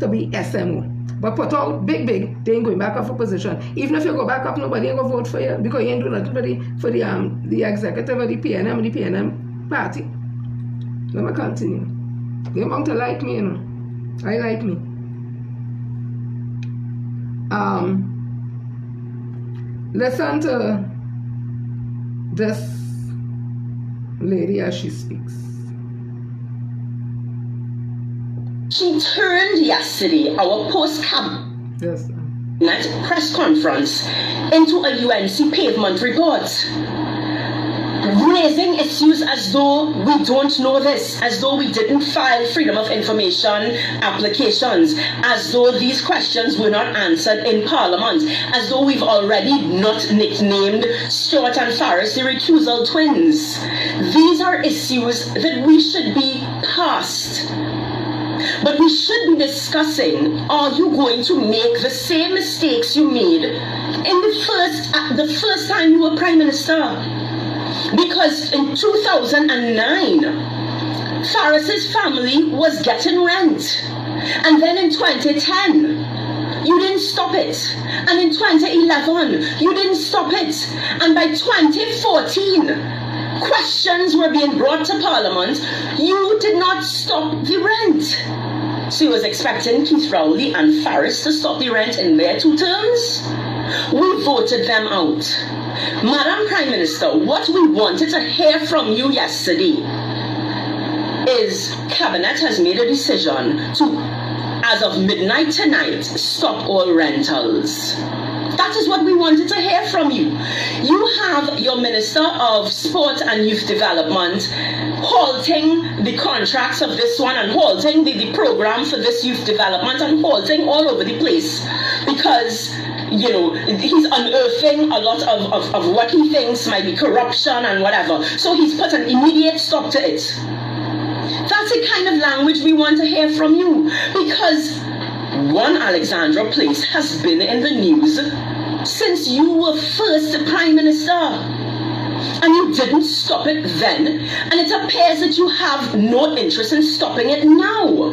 to be SMO. But put out big, they ain't going back up for position. Even if you go back up, nobody ain't going to vote for you because you ain't doing nothing for the executive of the PNM or the PNM party. Let me continue. They want to like me, you know. I like me. Listen to this lady as she speaks. She turned yesterday our post-cabinet press conference into a UNC pavement report, raising issues as though we don't know this, as though we didn't file Freedom of Information applications, as though these questions were not answered in Parliament, as though we've already not nicknamed Stuart and Faris the recusal twins. These are issues that we should be past. But we should be discussing, are you going to make the same mistakes you made in the first time you were Prime Minister? Because in 2009, Farris's family was getting rent. And then in 2010, you didn't stop it. And in 2011, you didn't stop it. And by 2014, questions were being brought to Parliament. You did not stop the rent. So he was expecting Keith Rowley and Farris to stop the rent in their 2 terms. We voted them out. Madam Prime Minister, what we wanted to hear from you yesterday is Cabinet has made a decision to, as of midnight tonight, stop all rentals. That is what we wanted to hear from you. You have your Minister of Sport and Youth Development halting the contracts of this one and halting the program for this youth development and halting all over the place because, you know, he's unearthing a lot of what he thinks might be corruption and whatever. So he's put an immediate stop to it. That's the kind of language we want to hear from you, because One Alexandra Place has been in the news since you were first Prime Minister, and you didn't stop it then, and it appears that you have no interest in stopping it now.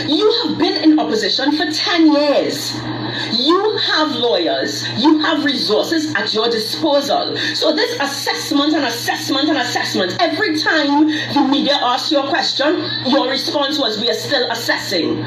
You have been in opposition for 10 years. You have lawyers, you have resources at your disposal. So this assessment and assessment and assessment, every time the media asks you a question, your response was, we are still assessing.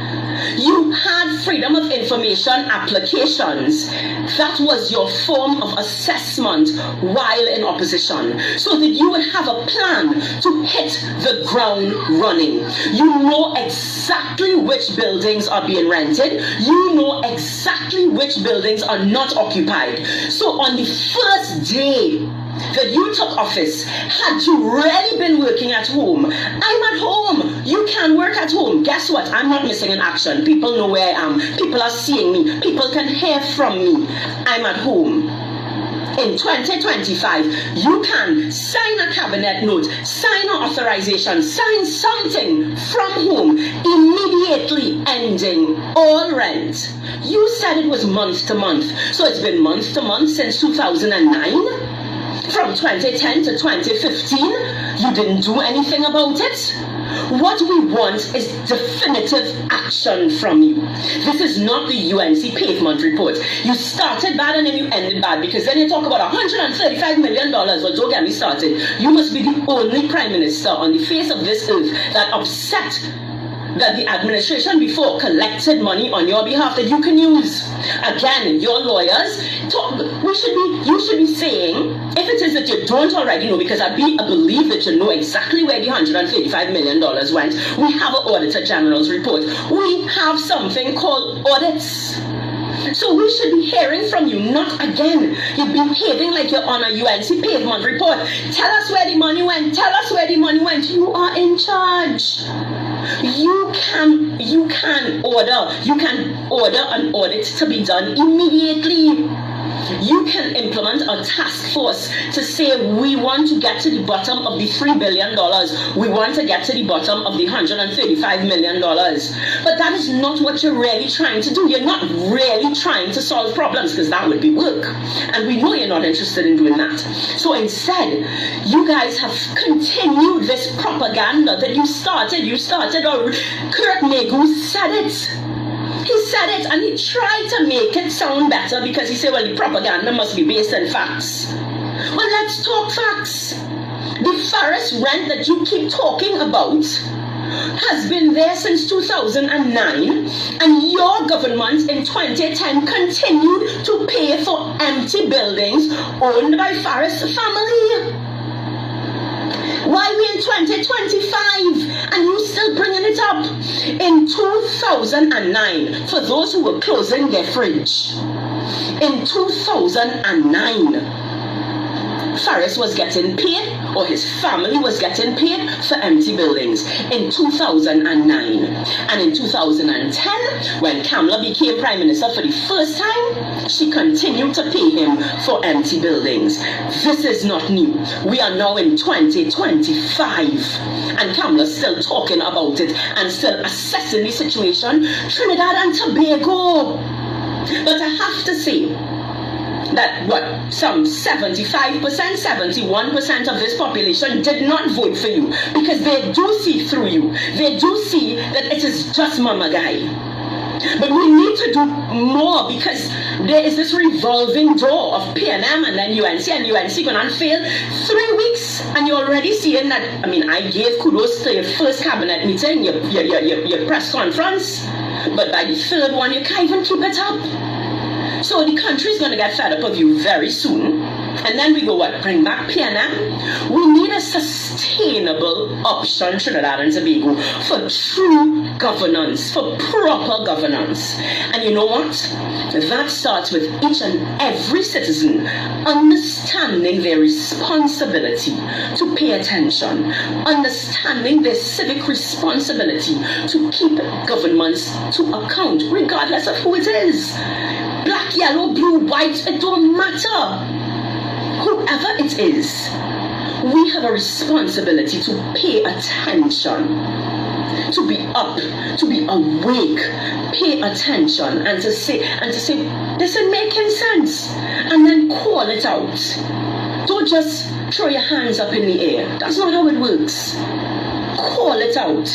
You had Freedom of Information applications. That was your form of assessment while in opposition, so that you would have a plan to hit the ground running. You know exactly which buildings are being rented. You know exactly which buildings are not occupied. So on the first day that you took office, had you really been working at home? I'm at home. You can work at home. Guess what? I'm not missing in action. People know where I am. People are seeing me. People can hear from me. I'm at home. In 2025, you can sign a cabinet note, sign an authorization, sign something from home, immediately ending all rent. You said it was month to month. So it's been month to month since 2009? From 2010 to 2015, you didn't do anything about it? What we want is definitive action from you. This is not the UNC pavement report. You started bad and then you ended bad, because then you talk about $135 million. Well, don't get me started. You must be the only Prime Minister on the face of this earth that upset that the administration before collected money on your behalf that you can use. Again, your lawyers, you should be saying, if it is that you don't already know, because I believe that you know exactly where the $135 million went. We have an Auditor General's report. We have something called audits. So we should be hearing from you, not again. You're behaving like you're on a UNC pavement report. Tell us where the money went. Tell us where the money went. You are in charge. You can order an audit to be done immediately. You can implement a task force to say, we want to get to the bottom of the $3 billion. We want to get to the bottom of the $135 million. But that is not what you're really trying to do. You're not really trying to solve problems, because that would be work. And we know you're not interested in doing that. So instead, you guys have continued this propaganda that you started, or Kurt Megu said it. He said it, and he tried to make it sound better, because he said, well, the propaganda must be based on facts. Well, let's talk facts. The Farris rent that you keep talking about has been there since 2009, and your government in 2010 continued to pay for empty buildings owned by Farris family. Why are we in 2025 and you still bringing it up? In 2009, for those who were closing their fridge, in 2009, Faris was getting paid, or his family was getting paid for empty buildings in 2009. And in 2010, when Kamala became Prime Minister for the first time, she continued to pay him for empty buildings. This is not new. We are now in 2025, and Kamala's still talking about it and still assessing the situation. Trinidad and Tobago. But I have to say that some 75%, 71% of this population did not vote for you, because they do see through you. They do see that it is just Mama Guy. But we need to do more, because there is this revolving door of PNM and then UNC, and UNC going on fail 3 weeks, and you're already seeing that. I mean, I gave kudos to your first cabinet meeting, your press conference, but by the third one, you can't even keep it up. So the country is going to get fed up of you very soon. And then we go, bring back PNM? We need a sustainable option, Trinidad and Tobago, for true governance, for proper governance. And you know what? That starts with each and every citizen understanding their responsibility to pay attention, understanding their civic responsibility to keep governments to account, regardless of who it is. Black, yellow, blue, white, it don't matter. Whoever it is, we have a responsibility to pay attention, to be up, to be awake, pay attention, and to say, this is making sense, and then call it out. Don't just throw your hands up in the air. That's not how it works. Call it out.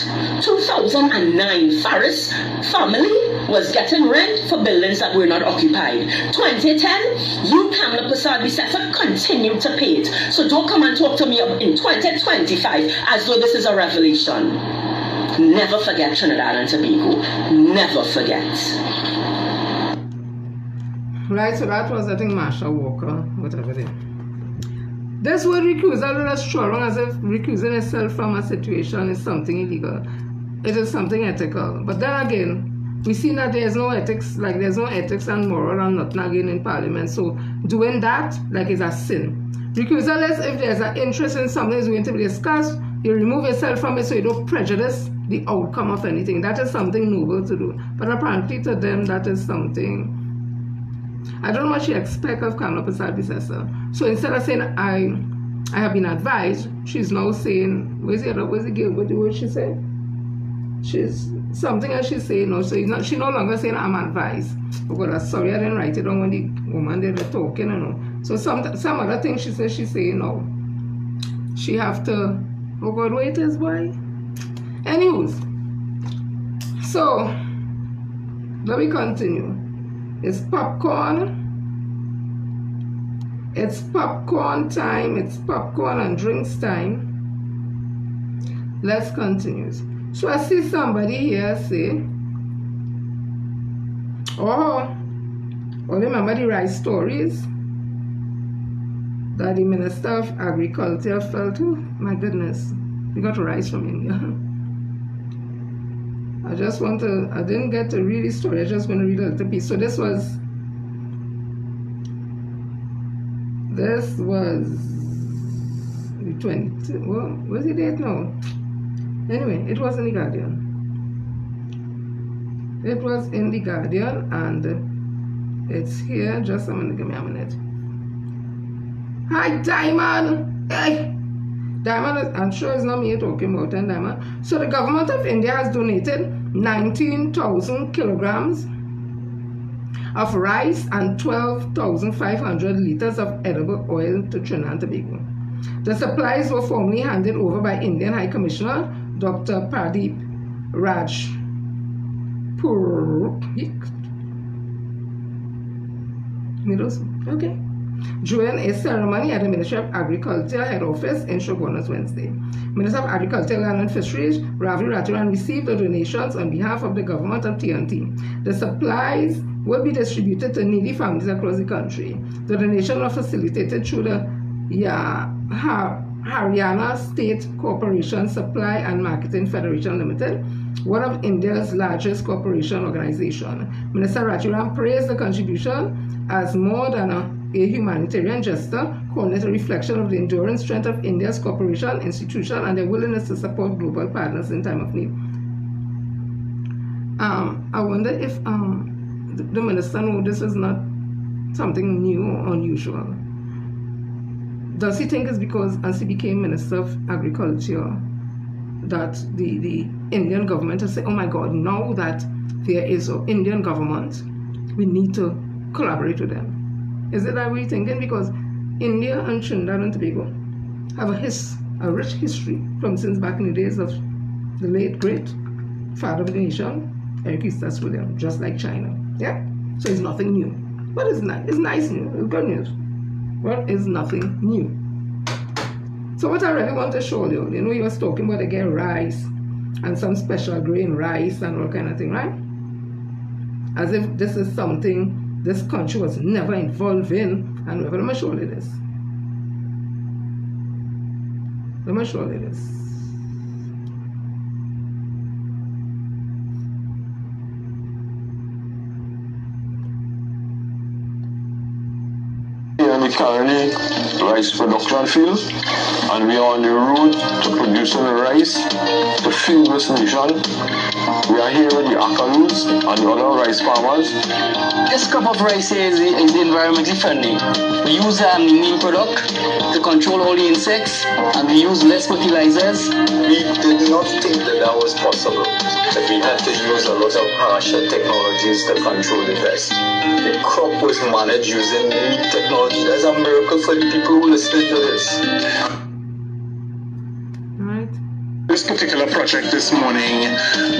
2009, Faris family was getting rent for buildings that were not occupied. 2010, you, Kamala Persad-Bissessar, continued to pay it. So don't come and talk to me in 2025 as though this is a revelation. Never forget Trinidad and Tobago. Never forget. Right, so that was, I think, Marsha Walker, whatever it is. This word recusal is strong, as if recusing itself from a situation is something illegal. It is something ethical. But then again, we see that there's no ethics, like there's no ethics and moral and nothing again in Parliament. So doing that, like, is a sin. Recusal is if there's an interest in something that's going to be discussed, you remove yourself from it so you don't prejudice the outcome of anything. That is something noble to do. But apparently to them, that is something... I don't know what she expects of Kamala Persad-Bissessar. So instead of saying, I have been advised, she's now saying, what the word she said? She's something else she's saying now. So she's no longer saying, I'm advised. Oh God, I'm sorry, I didn't write it down when the woman they were talking, you know. So some other thing she says she's saying now. She have to, oh God, wait, is why? Anyways, so let me continue. It's popcorn. It's popcorn time. It's popcorn and drinks time. Let's continue. So I see somebody here say, oh, remember the rice stories that the Minister of Agriculture fell to? My goodness, we got rice from India. I didn't get to read the story, I just want to read a little piece. So this was the 20, well, what's the date now? Anyway, it was in the Guardian. It was in the Guardian, and it's here. Just a minute, give me a minute. Hi, Diamond! Hey! Diamond, I'm sure it's not me you're talking about, and Diamond. So the government of India has donated 19,000 kilograms of rice and 12,500 liters of edible oil to Trinidad and Tobago. The supplies were formally handed over by Indian High Commissioner Dr. Pradeep Raj during a ceremony at the Ministry of Agriculture head office in Shogunas Wednesday. Minister of Agriculture, Land and Fisheries Ravi Raturan received the donations on behalf of the government of TNT. The supplies will be distributed to needy families across the country. The donation was facilitated through the Haryana State Corporation Supply and Marketing Federation Limited, one of India's largest corporation organization. Minister Raturan praised the contribution as more than a humanitarian gesture, calling it a reflection of the enduring strength of India's cooperation, institution, and their willingness to support global partners in time of need. I wonder if the minister knows this is not something new or unusual. Does he think it's because as he became Minister of Agriculture that the Indian government has said, oh my God, now that there is an Indian government, we need to collaborate with them? Is it that we're thinking? Because India and Trinidad and Tobago have a rich history from since back in the days of the late great father of the nation, Eric Eustace William, just like China. Yeah? So it's nothing new. But it's nice. It's nice news. It's good news. But it's nothing new. So what I really want to show you, you was talking about again rice and some special grain rice and all kind of thing, right? As if this is something this country was never involved in. And let me show you this. Let me show you this. Currently rice production field, and we are on the road to producing rice to feed this nation. We are here with the Akalu's and the other rice farmers. This crop of rice is environmentally friendly. We use neem product to control all the insects, and we use less fertilizers. We did not think that was possible, that we had to use a lot of harsher technologies to control the pest. The crop was managed using new technology. That's a miracle for the people who listen to this. Right. This particular project this morning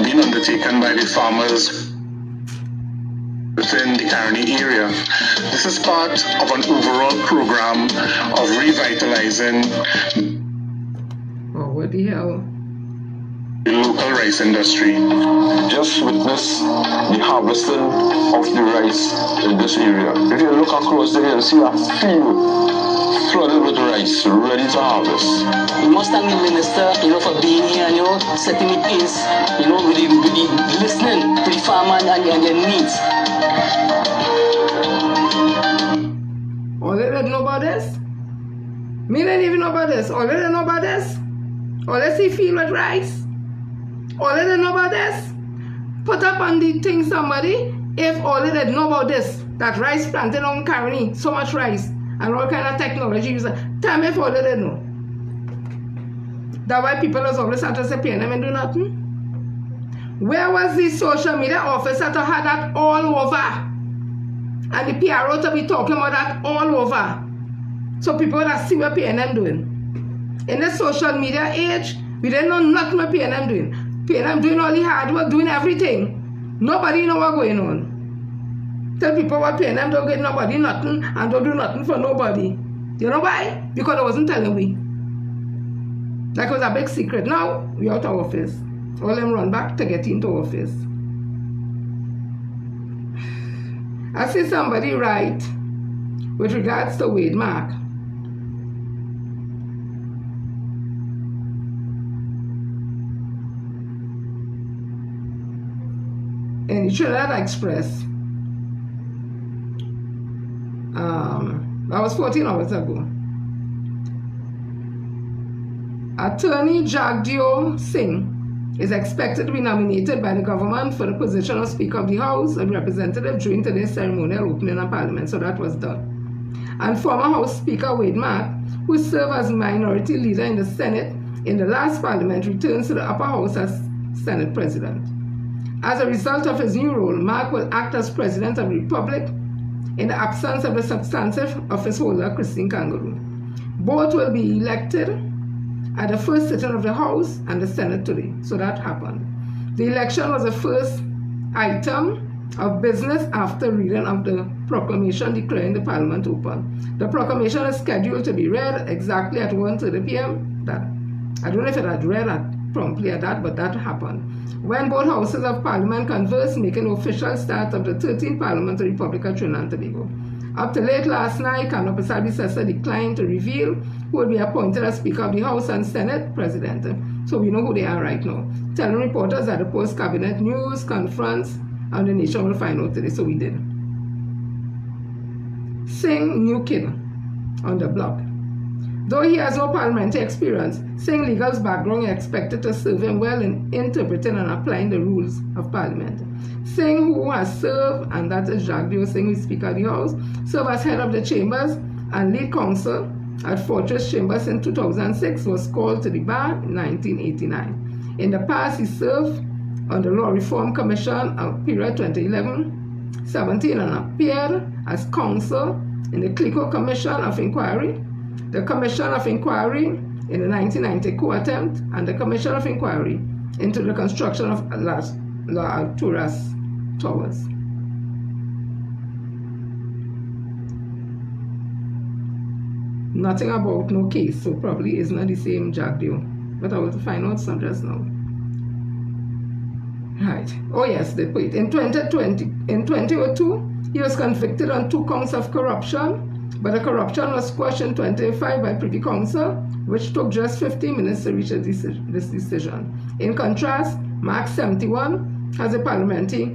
being undertaken by the farmers within the Caroni area. This is part of an overall program of revitalizing what the hell? The local rice industry. Just witness the harvesting of the rice in this area. If you look across there, you see a field flooded with rice, ready to harvest. We must thank the minister, for being here and, setting the pace, with the listening to the farmer and their needs. All they didn't know about this? Me didn't even know about this. All they didn't know about this? All they see field with rice? All they didn't know about this? Put up on the thing somebody, if all they didn't know about this, that rice planted on Caroni, so much rice, and all kind of technology used. Tell me if all they didn't know. That's why people is always have to say pay them and do nothing. Where was the social media officer to have that all over? And the PRO to be talking about that all over. So people would see what PNM doing. In the social media age, we didn't know nothing what PNM doing. PNM doing all the hard work, doing everything. Nobody know what's going on. Tell people what PNM don't get nobody nothing and don't do nothing for nobody. You know why? Because I wasn't telling we. That was a big secret. Now we out of office. All them run back to get into office. I see somebody write with regards to Wade Mark. In the Trinidad Express, that was 14 hours ago. Attorney Jagdio Singh is expected to be nominated by the government for the position of Speaker of the House of Representatives during today's ceremonial opening of Parliament, so that was done. And former House Speaker Wade Mark, who served as minority leader in the Senate in the last Parliament, returns to the upper house as Senate President. As a result of his new role, Mark will act as President of the Republic in the absence of the substantive office holder, Christine Kangaroo. Both will be elected at the first sitting of the House and the Senate today. So that happened. The election was the first item of business after reading of the proclamation declaring the Parliament open. The proclamation is scheduled to be read exactly at 1:30 p.m. I don't know if it had read promptly at that, but that happened. When both houses of Parliament conversed, making the official start of the 13th Parliamentary Republic of Trinidad and Tobago. Up to late last night, Kanopisabi Sessa declined to reveal who will be appointed as Speaker of the House and Senate President. So we know who they are right now. Telling reporters at the post-cabinet news conference, and the nation will find out today. So we did. Singh, new kid on the block. Though he has no parliamentary experience, Singh legal's background is expected to serve him well in interpreting and applying the rules of Parliament. Singh, who has served, and that is Jagdeo Singh, who is Speaker of the House, served as head of the chambers and lead counsel at Fortress Chambers in 2006, was called to the bar in 1989. In the past, he served on the Law Reform Commission of period 2011-17 and appeared as counsel in the Clico Commission of Inquiry, the Commission of Inquiry in the 1990 coup attempt, and the Commission of Inquiry into the construction of La Alturas Towers. Nothing about no case, so probably it's not the same Jagdeo. But I will find out some just now. Right. Oh yes, they put it. In 2002, he was convicted on 2 counts of corruption, but the corruption was squashed in 2005 by Privy Council, which took just 15 minutes to reach this decision. In contrast, Mark 71 has a parliamentary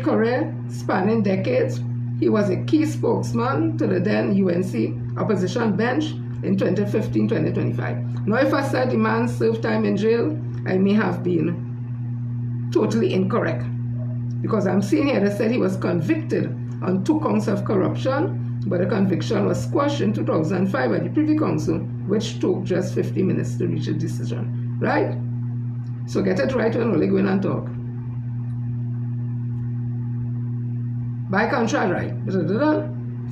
career spanning decades. He was a key spokesman to the then UNC opposition bench in 2015-2025. Now, if I said the man served time in jail, I may have been totally incorrect, because I'm seeing here they said he was convicted on 2 counts of corruption, but the conviction was squashed in 2005 by the Privy Council, which took just 50 minutes to reach a decision. Right? So get it right when only go in and talk. By contrast, right?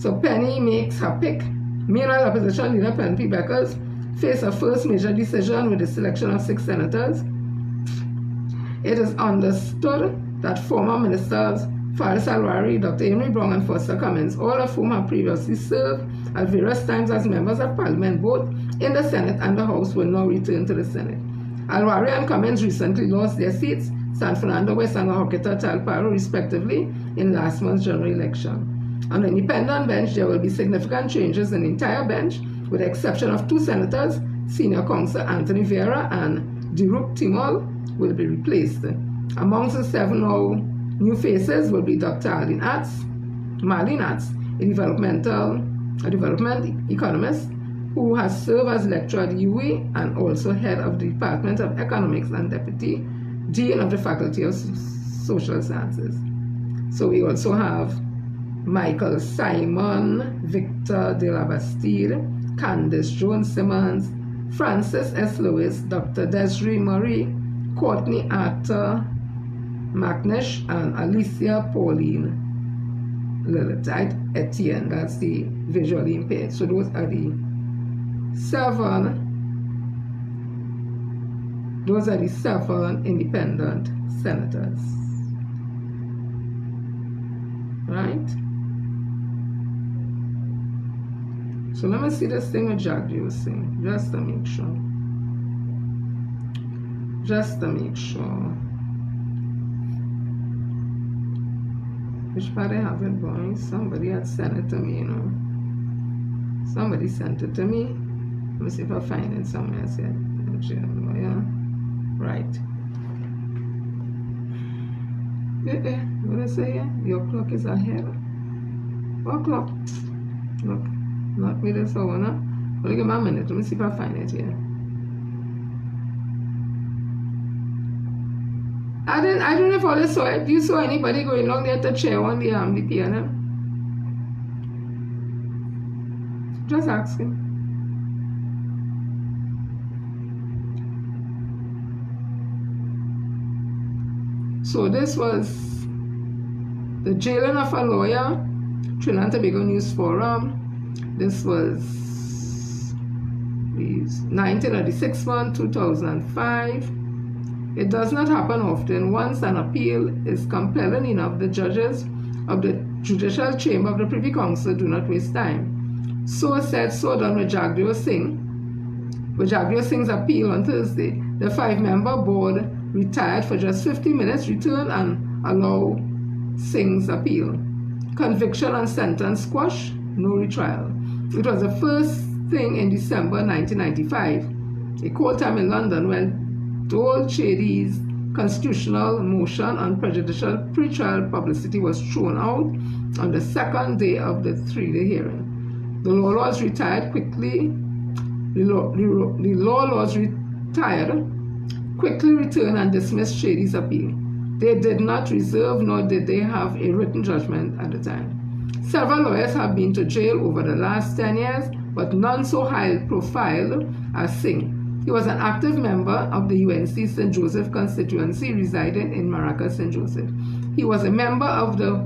So Penny makes her pick. Meanwhile, opposition leader Penny P. Beckers faced a first major decision with the selection of 6 senators. It is understood that former ministers Faris Alwari, Dr. Amory Brown, and Foster Cummins, all of whom have previously served at various times as members of Parliament, both in the Senate and the House, will now return to the Senate. Alwari and Cummins recently lost their seats, San Fernando West and Hocketa Talparo, respectively, in last month's general election. On the independent bench, there will be significant changes in the entire bench, with the exception of 2 senators. Senior counsel Anthony Vieira and Diruk Timol will be replaced. Amongst the 7 new faces will be Dr. Marlene Atz, a development economist who has served as lecturer at UWI and also head of the Department of Economics and Deputy Dean of the Faculty of Social Sciences. So we also have Michael Simon, Victor de la Bastide, Candace Jones-Simmons, Francis S. Lewis, Dr. Desiree Murray, Courtney Arthur McNish, and Alicia Pauline Lilith Etienne. That's the visually impaired. So those are the 7 independent senators. Right? So let me see this thing with Jagdeo Singh, just to make sure. Which part I have it going? Somebody had sent it to me, you know. Somebody sent it to me. Let me see if I find it somewhere else here. Yeah. Right. What did I say here? Your clock is ahead. What clock? Look, not with this one, huh? Only give me a minute. Let me see if I find it here. I don't know if all saw it. You saw anybody going along there to chair on the piano? Just asking. So this was the jailing of a lawyer, Trinidad and Tobago News Forum. This was the 1996 one, 2005. It does not happen often. Once an appeal is compelling enough, the judges of the Judicial Chamber of the Privy Council do not waste time. So said, so done with Jagdeo Singh. With Jagdeo Singh's appeal on Thursday, the 5-member board retired for just 50 minutes, return and allow Singh's appeal. Conviction and sentence squash, no retrial. It was the first thing in December 1995, a cold time in London, when Dole Chady's constitutional motion on prejudicial pretrial publicity was thrown out on the second day of the 3-day hearing. The law laws retired quickly. The law laws retired quickly returned and dismissed Shady's appeal. They did not reserve nor did they have a written judgment at the time. Several lawyers have been to jail over the last 10 years, but none so high profile as Singh. He was an active member of the UNC St. Joseph constituency residing in Maracas, St. Joseph. He was a member of the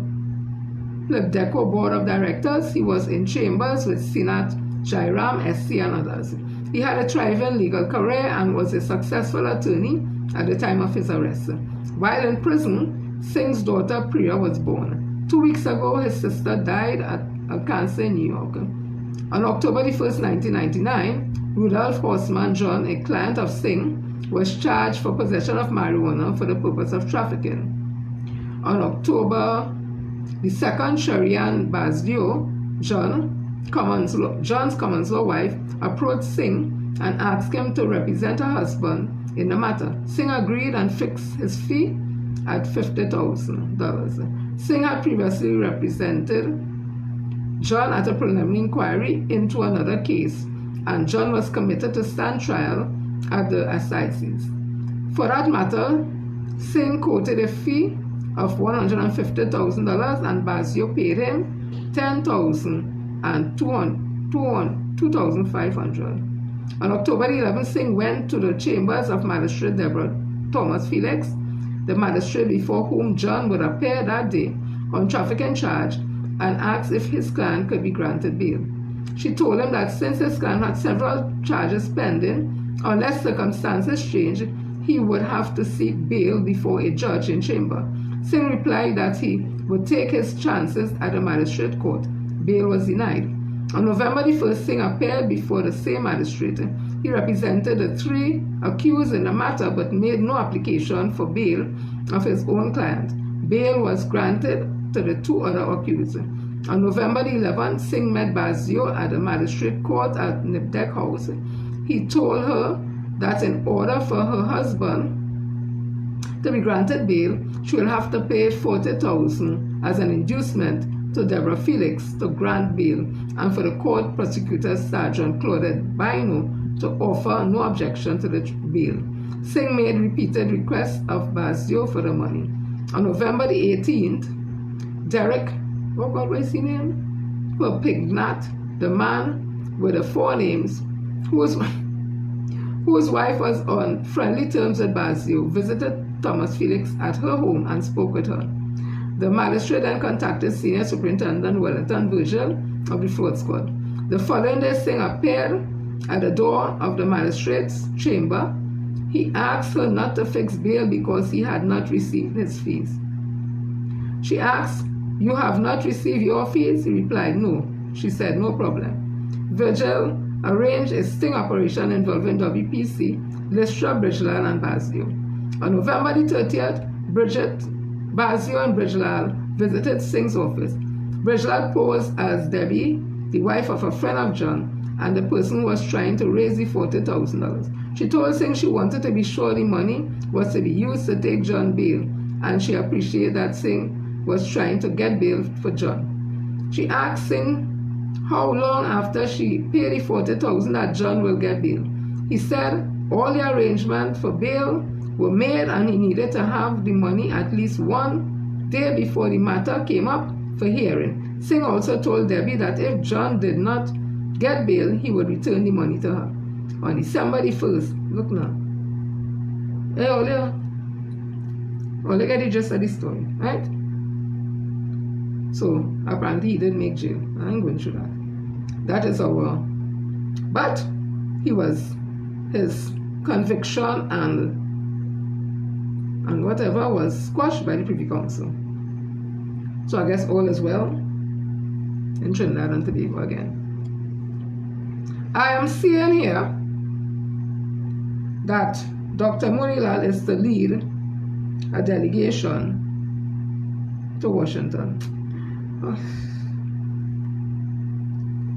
Plebdeco Board of Directors. He was in chambers with Sinat Jairam, SC, and others. He had a thriving legal career and was a successful attorney at the time of his arrest. While in prison, Singh's daughter Priya was born. 2 weeks ago, his sister died of cancer in New York. On October 1st, 1999, Rudolph Horseman John, a client of Singh, was charged for possession of marijuana for the purpose of trafficking. On October 2nd, Sharian Bazdio, John's common law wife, approached Singh and asked him to represent her husband in the matter. Singh agreed and fixed his fee at $50,000. Singh had previously represented John at a preliminary inquiry into another case, and John was committed to stand trial at the assizes. For that matter, Singh quoted a fee of $150,000 and Bazio paid him $10,000 and $2,500. On October 11th, Singh went to the chambers of Magistrate Deborah Thomas Felix, the magistrate before whom John would appear that day on trafficking charge, and asked if his client could be granted bail. She told him that since his client had several charges pending, unless circumstances changed, he would have to seek bail before a judge in chamber. Singh replied that he would take his chances at the magistrate court. Bail was denied. On November 1st, Singh appeared before the same magistrate. He represented the 3 accused in the matter but made no application for bail of his own client. Bail was granted to the 2 other accused. On November 11th, Singh met Bazio at the magistrate court at Nipdek House. He told her that in order for her husband to be granted bail, she will have to pay $40,000 as an inducement to Deborah Felix to grant bail, and for the court prosecutor Sergeant Claudette Bino to offer no objection to the bail. Singh made repeated requests of Bazio for the money. On November 18th, Derek, what was his name? Pignat, the man with the 4 names, whose wife was on friendly terms with Bazio, visited Thomas Felix at her home and spoke with her. The magistrate then contacted Senior Superintendent Wellington Virgil of the Fraud Squad. The following day, Singh appeared at the door of the magistrate's chamber. He asked her not to fix bail because he had not received his fees. She asked, "You have not received your fees?" He replied, "No." She said, "No problem." Virgil arranged a sting operation involving WPC, Lystra, Bridgelal, and Bazio. On November 30th, Bazio and Bridgelal visited Singh's office. Bridgelal posed as Debbie, the wife of a friend of John, and the person who was trying to raise the $40,000. She told Singh she wanted to be sure the money was to be used to take John bail, and she appreciated that Singh was trying to get bail for John. She asked Singh how long after she paid the $40,000 that John will get bail. He said all the arrangements for bail were made and he needed to have the money at least 1 day before the matter came up for hearing. Singh also told Debbie that if John did not get bail, he would return the money to her. On December 1st, look now. Hey, Olio get the gist of the story, right? So, apparently he didn't make jail. I ain't going through that. That is our... But, his conviction and whatever was squashed by the Privy Council. So I guess all is well in Trinidad and Tobago again. I am seeing here that Dr. Munilal is to lead a delegation to Washington.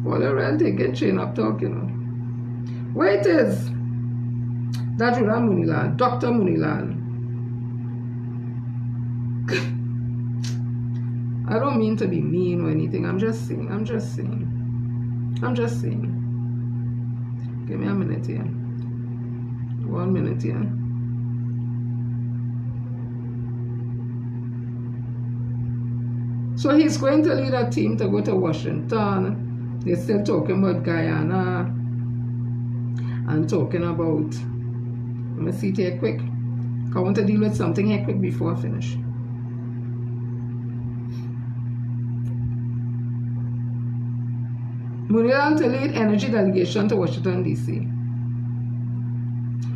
Well, they're really taking chain up talk, you know. Where it is that Munilal, Dr. Munilal, I don't mean to be mean or anything. I'm just saying. Give me a minute here. 1 minute here. So he's going to lead a team to go to Washington. They're still talking about Guyana and talking about, let me see it here quick. I want to deal with something here quick before I finish. Muniral to lead energy delegation to Washington, D.C.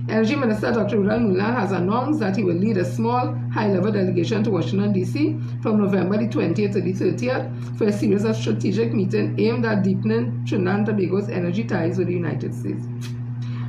Energy Minister Dr. Muniral has announced that he will lead a small, high-level delegation to Washington, D.C. from November the 20th to the 30th for a series of strategic meetings aimed at deepening Trinidad and Tobago's energy ties with the United States.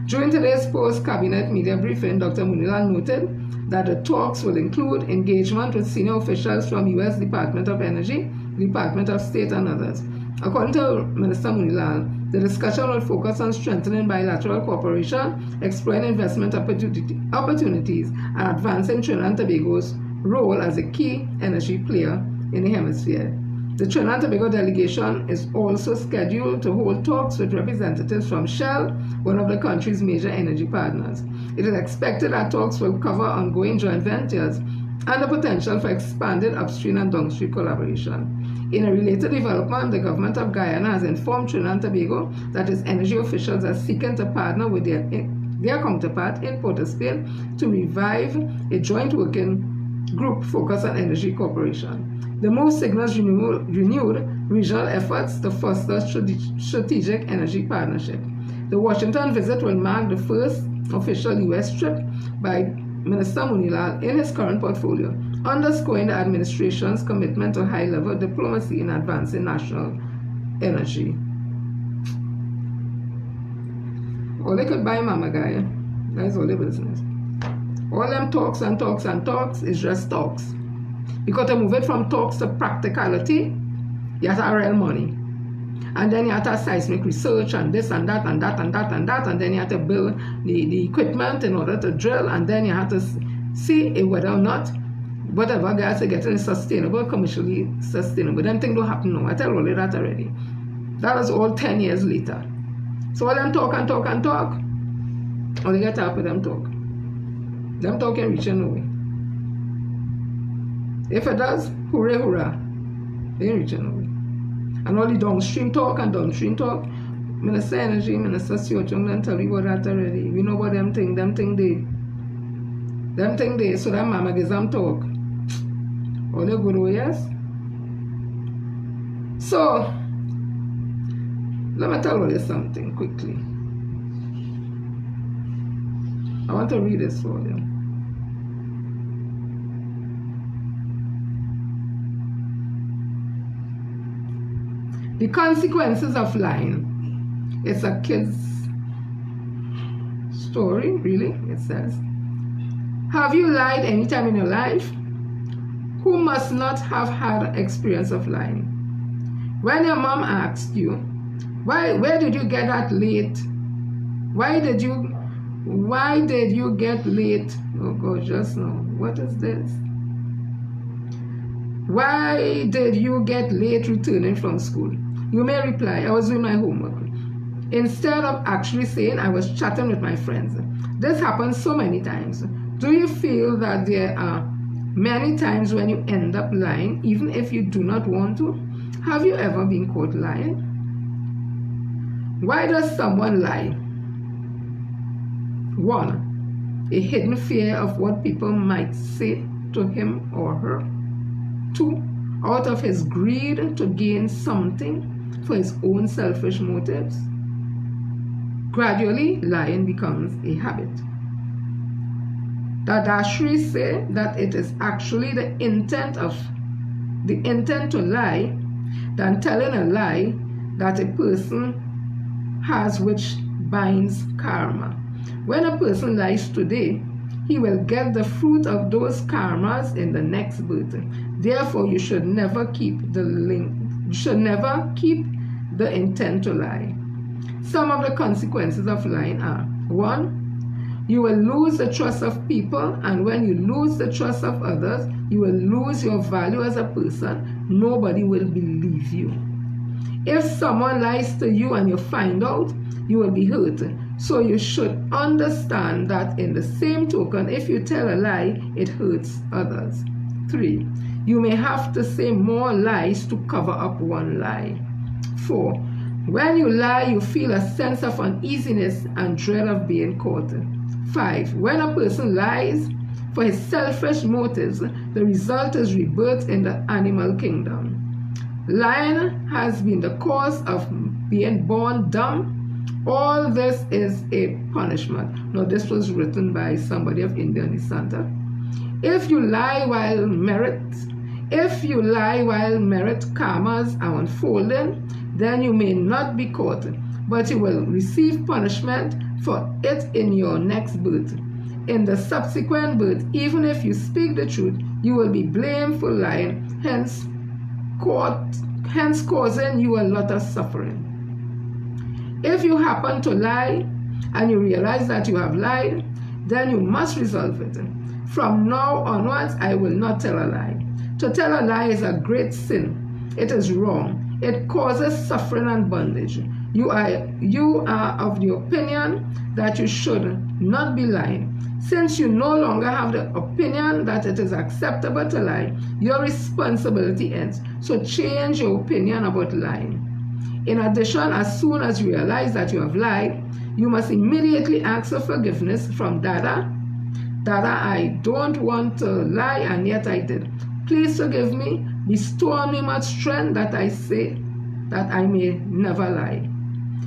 During today's post-cabinet media briefing, Dr. Muniral noted that the talks will include engagement with senior officials from U.S. Department of Energy, Department of State, and others. According to Minister Muniral, the discussion will focus on strengthening bilateral cooperation, exploring investment opportunities, and advancing Trinidad and Tobago's role as a key energy player in the hemisphere. The Trinidad and Tobago delegation is also scheduled to hold talks with representatives from Shell, one of the country's major energy partners. It is expected that talks will cover ongoing joint ventures and the potential for expanded upstream and downstream collaboration. In a related development, the government of Guyana has informed Trinidad and Tobago that its energy officials are seeking to partner with their counterpart in Port of Spain to revive a joint working group focused on energy cooperation. The move signals renewed regional efforts to foster strategic energy partnership. The Washington visit will mark the first official U.S. trip by Minister Muniral in his current portfolio, underscoring the administration's commitment to high-level diplomacy in advancing national energy. All they could buy Mama Guy, that's all their business. All them talks and talks and talks is just talks. Because to move it from talks to practicality, you have to have real money. And then you have to have seismic research and this and that and that and that and that, and then you have to build the equipment in order to drill, and then you have to see whether or not whatever guys are getting is sustainable, commercially sustainable. Them things don't happen now. I tell you that already. That was all 10 years later. So all them talk and talk and talk, all they get up with them talk. Them talk can reach nowhere. If it does, hooray, hurrah, they ain't reaching nowhere. And all the downstream talk and downstream talk, Minister Energy, Minister Siochung, them tell you about that already. We know about them thing they, so that mama gives them talk. All the good way, yes? So, let me tell you something quickly. I want to read this for you. The consequences of lying. It's a kid's story, really, it says. Have you lied any time in your life? Who must not have had experience of lying? When your mom asked you, where did you get that late? Why did you get late? Oh God, just now. What is this? Why did you get late returning from school? You may reply, I was doing my homework, instead of actually saying I was chatting with my friends. This happens so many times. Do you feel that there are many times when you end up lying, even if you do not want to? Have you ever been caught lying? Why does someone lie? 1. A hidden fear of what people might say to him or her. 2. Out of his greed to gain something for his own selfish motives. Gradually, lying becomes a habit. The Dasharis say that it is actually the intent to lie than telling a lie that a person has, which binds karma. When a person lies today, he will get the fruit of those karmas in the next birth. Therefore, you should never keep the intent to lie. Some of the consequences of lying are: 1. You will lose the trust of people, and when you lose the trust of others, You will lose your value as a person. Nobody will believe you. If someone lies to you and you find out, you will be hurt. So you should understand that in the same token, if you tell a lie, it hurts others. 3. You may have to say more lies to cover up one lie. 4. When you lie, you feel a sense of uneasiness and dread of being caught. 5. When a person lies for his selfish motives, the result is rebirth in the animal kingdom. Lying has been the cause of being born dumb. All this is a punishment. Now, this was written by somebody of Indian descent. If you lie while merit karmas are unfolding, then you may not be caught, but you will receive punishment for it in your next birth. In the subsequent birth, even if you speak the truth, you will be blamed for lying, hence causing you a lot of suffering. If you happen to lie and you realize that you have lied, then you must resolve it. From now onwards, I will not tell a lie. To tell a lie is a great sin. It is wrong. It causes suffering and bondage. You are of the opinion that you should not be lying. Since you no longer have the opinion that it is acceptable to lie, your responsibility ends. So change your opinion about lying. In addition, as soon as you realize that you have lied, you must immediately ask for forgiveness from Dada. Dada, I don't want to lie and yet I did. Please forgive me. Bestow on me much strength that I say that I may never lie.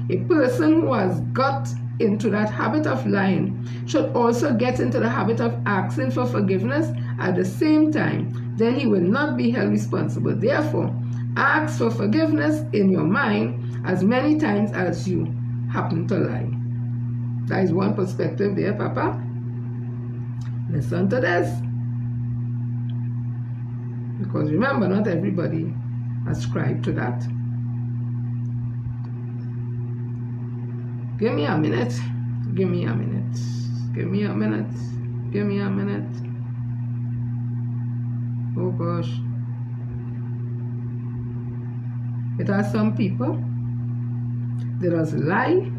A person who has got into that habit of lying should also get into the habit of asking for forgiveness at the same time. Then he will not be held responsible. Therefore, ask for forgiveness in your mind as many times as you happen to lie. That is one perspective there, Papa. Listen to this. Because remember, not everybody ascribes to that. Give me a minute. Give me a minute. Give me a minute. Give me a minute. Oh gosh. It are some people that just lie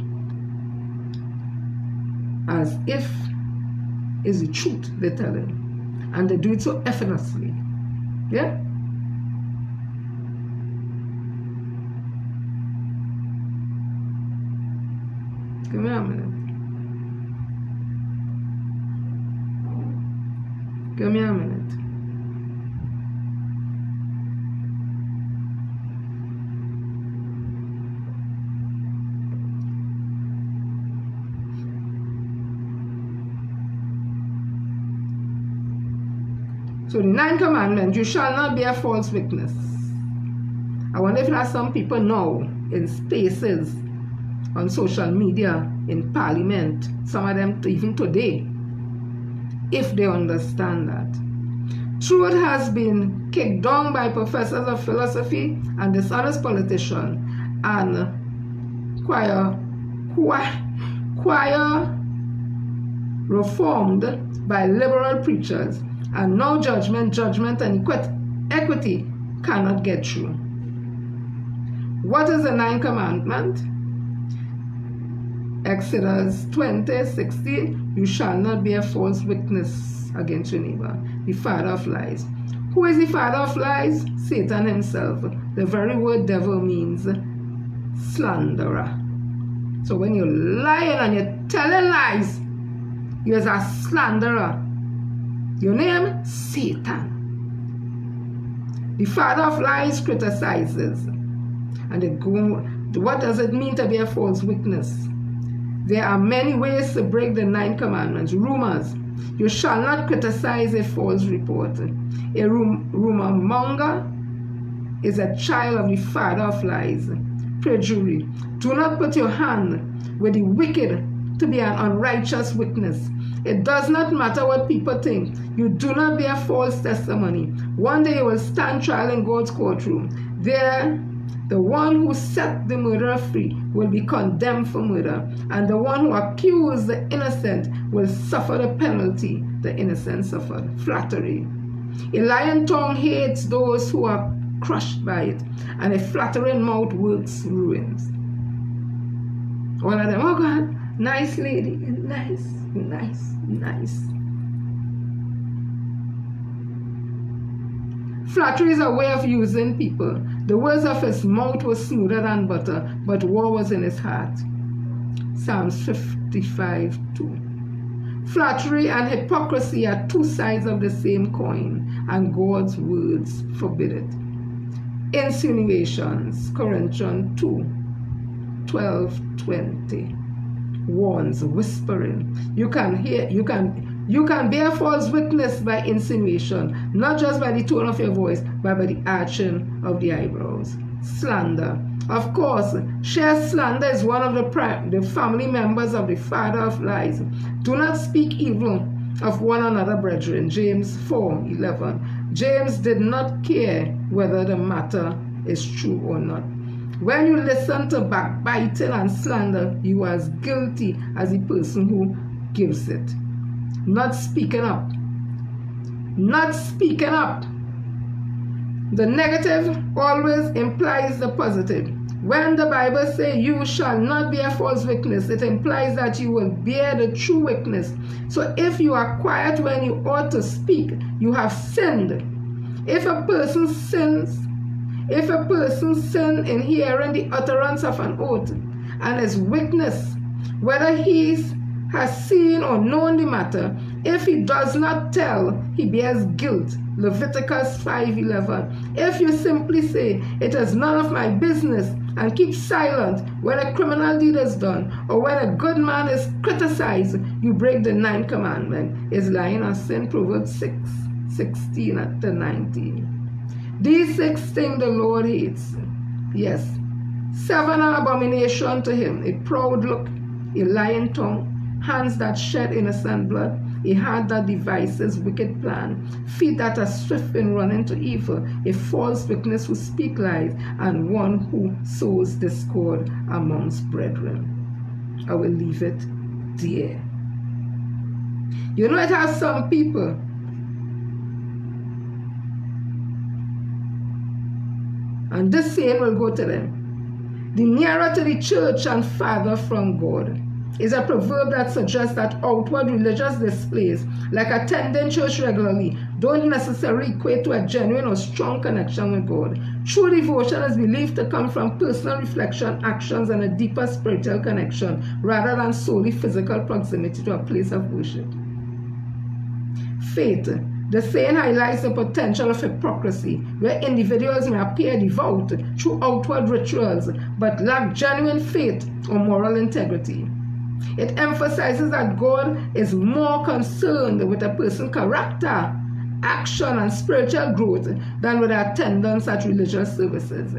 as if it's the truth they're telling. And they do it so effortlessly. Yeah? Give me a minute. Give me a minute. So the 9th commandment, you shall not bear false witness. I wonder if there are some people now in spaces on social media, in parliament, some of them even today, if they understand that. Truth has been kicked down by professors of philosophy and dishonest politicians and choir reformed by liberal preachers, and now judgment and equity cannot get through. What is the 9th commandment? Exodus 20:16, you shall not bear false witness against your neighbor, the father of lies. Who is the father of lies? Satan himself. The very word devil means slanderer. So when you're lying and you're telling lies, you're a slanderer. Your name? Satan. The father of lies criticizes. And what does it mean to be a false witness? There are many ways to break the 9 commandments. Rumors. You shall not criticize a false report. A rumor monger is a child of the father of lies. Perjury. Do not put your hand with the wicked to be an unrighteous witness. It does not matter what people think. You do not bear false testimony. One day you will stand trial in God's courtroom. There, the one who set the murderer free will be condemned for murder, and the one who accused the innocent will suffer the penalty the innocent suffered. Flattery. A lying tongue hates those who are crushed by it, and a flattering mouth works ruins. All of them, oh God, nice lady, nice. Flattery is a way of using people. The words of his mouth were smoother than butter, but war was in his heart. Psalms 55:2. Flattery and hypocrisy are two sides of the same coin, and God's words forbid it. Insinuations, Corinthians 2:12-20, warns, whispering. You can bear false witness by insinuation, not just by the tone of your voice, but by the arching of the eyebrows. Slander. Of course, sheer slander is one of the family members of the father of lies. Do not speak evil of one another, brethren. James 4:11. James did not care whether the matter is true or not. When you listen to backbiting and slander, you are as guilty as the person who gives it. Not speaking up. Not speaking up. The negative always implies the positive. When the Bible says you shall not bear false witness, it implies that you will bear the true witness. So if you are quiet when you ought to speak, you have sinned. If a person sins in hearing the utterance of an oath and is witness, whether he has seen or known the matter, if he does not tell, he bears guilt. Leviticus 5:11. If you simply say, it is none of my business, and keep silent when a criminal deed is done, or when a good man is criticized, you break the 9th commandment. Is lying or sin? Proverbs 6:16-19. These 6 things the Lord hates. Yes. 7 are abomination to him: a proud look, a lying tongue, hands that shed innocent blood, a heart that devises wicked plan, feet that are swift in running to evil, a false witness who speak lies, and one who sows discord amongst brethren. I will leave it there. You know, it has some people and this saying will go to them: the nearer to the church and farther from God. Is a proverb that suggests that outward religious displays, like attending church regularly, don't necessarily equate to a genuine or strong connection with God. True devotion is believed to come from personal reflection, actions, and a deeper spiritual connection, rather than solely physical proximity to a place of worship. Faith. The saying highlights the potential of hypocrisy, where individuals may appear devout through outward rituals, but lack genuine faith or moral integrity. It emphasizes that God is more concerned with a person's character, action, and spiritual growth than with attendance at religious services.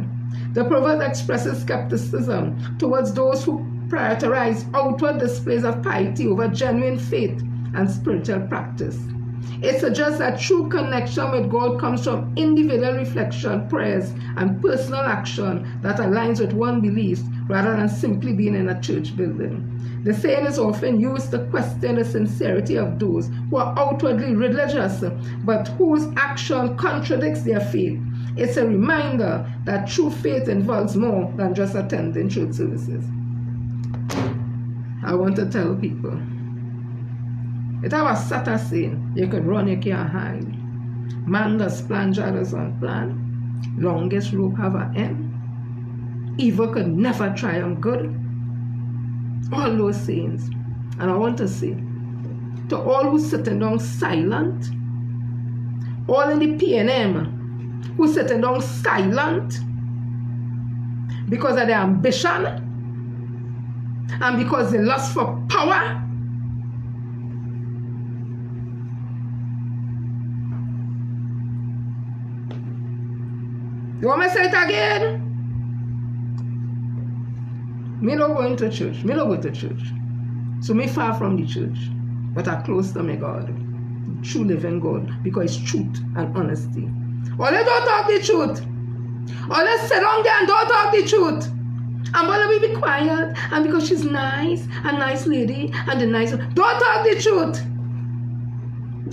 The proverb expresses skepticism towards those who prioritize outward displays of piety over genuine faith and spiritual practice. It suggests that true connection with God comes from individual reflection, prayers, and personal action that aligns with one's beliefs rather than simply being in a church building. The saying is often used to question the sincerity of those who are outwardly religious but whose action contradicts their faith. It's a reminder that true faith involves more than just attending church services. I want to tell people, it have a Sata saying, you can run, you can't hide. Man does plan, Jah does not plan. Longest rope have an end. Evil could never triumph good. All those sayings. And I want to say, to all who sitting down silent, all in the PNM who sitting down silent because of their ambition and because they lust for power, you want me to say it again? Me not going to church. Me not go to church. So me far from the church. But I close to my God. True living God. Because it's truth and honesty. Or they don't talk the truth. Or they sit down there and don't talk the truth. And but we be quiet. And because she's nice. A nice lady. And the nice. Don't talk the truth.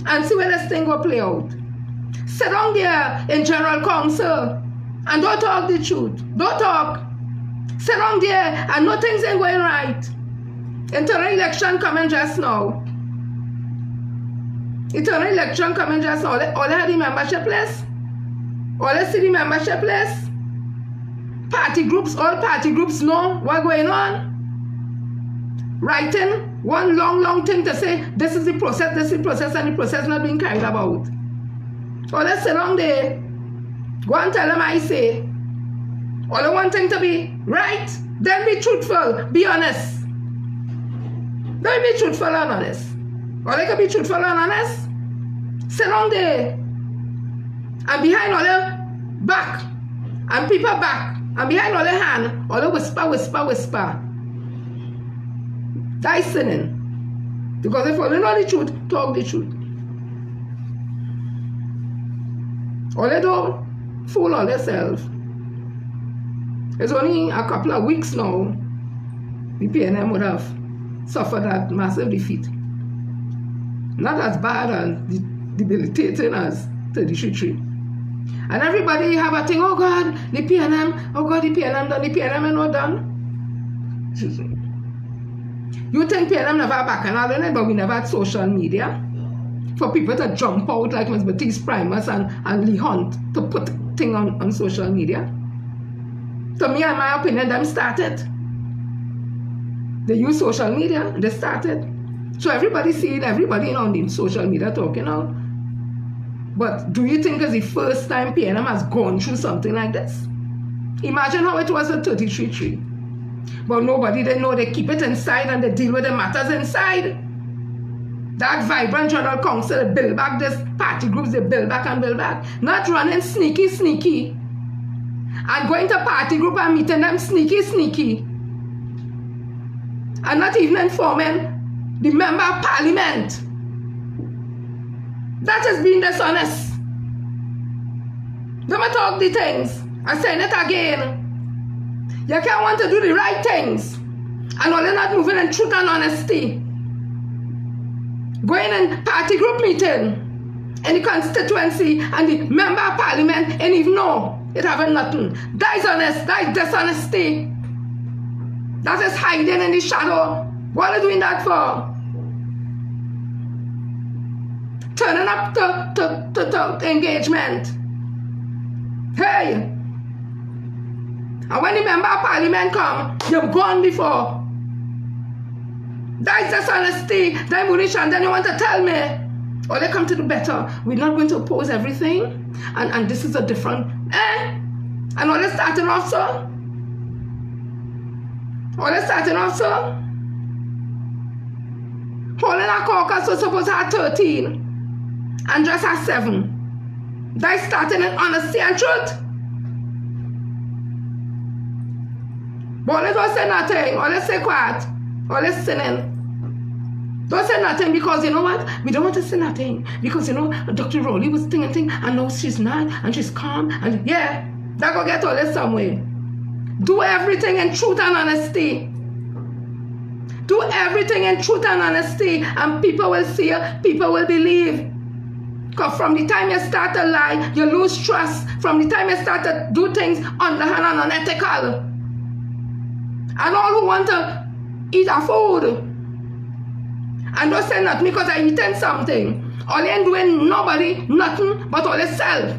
And see where this thing will play out. sit down there in General Council and don't talk the truth. Don't talk. Sit down there and no things ain't going right. Internal election coming just now. Internal election coming just now. All they had the membership list. All they see the membership list. Party groups, all party groups know what's going on. Writing one long thing to say, this is the process, and the process not being carried about. All they sit down there, go and tell them I say. All they want thing to be right, then be truthful, be honest. Don't be truthful and honest. All they can be truthful and honest. Sit down there. And behind all the back, and people back, and behind all the hand, all the whisper. That is sinning. Because if you don't know the truth, talk the truth. All they do, fool all themselves. It's only a couple of weeks now, the PNM would have suffered that massive defeat. Not as bad and debilitating as 33. And everybody have a thing, oh God, the PNM done, the PNM is not done. Excuse me. You think PNM never back and all in it, but we never had social media for people to jump out like Ms. Batiste Primus and Lee Hunt to put thing on social media. To me, in my opinion, them started. They use social media, they started. So everybody seeing everybody on the social media talking out. But do you think it's the first time PNM has gone through something like this? Imagine how it was at 33-3. But nobody, they know they keep it inside and they deal with the matters inside. That vibrant General Council, they build back this party groups, they build back and build back. Not running sneaky. And going to party group and meeting them sneaky. And not even informing the member of parliament. That is being dishonest. Don't talk the things. I'm saying it again. You can't want to do the right things. And all you're not moving in truth and honesty. Going in party group meeting in the constituency and the member of parliament and even know it having nothing. That is honest. That is dishonesty. That is hiding in the shadow. What are you doing that for? Turning up to engagement. Hey! And when the member of parliament come, you've gone before. That is dishonesty. That ammunition. Then you want to tell me, or they come to do better. We're not going to oppose everything. And this is a different, And all they're starting off so? Holding a caucus was supposed to have 13. And just have 7. That is starting in honesty and truth. But they don't say nothing. Or they say quiet. Or they sinning. Don't say nothing because you know what? We don't want to say nothing. Because you know, Dr. Rowley was thinking, and now she's not, and she's calm, and yeah, that go get all this somewhere. Do everything in truth and honesty. Do everything in truth and honesty, and people will see you, people will believe. Because from the time you start to lie, you lose trust. From the time you start to do things underhand and unethical. And all who want to eat a food. And don't say nothing because I eating something. All they ain't doing nobody, nothing, but all they sell.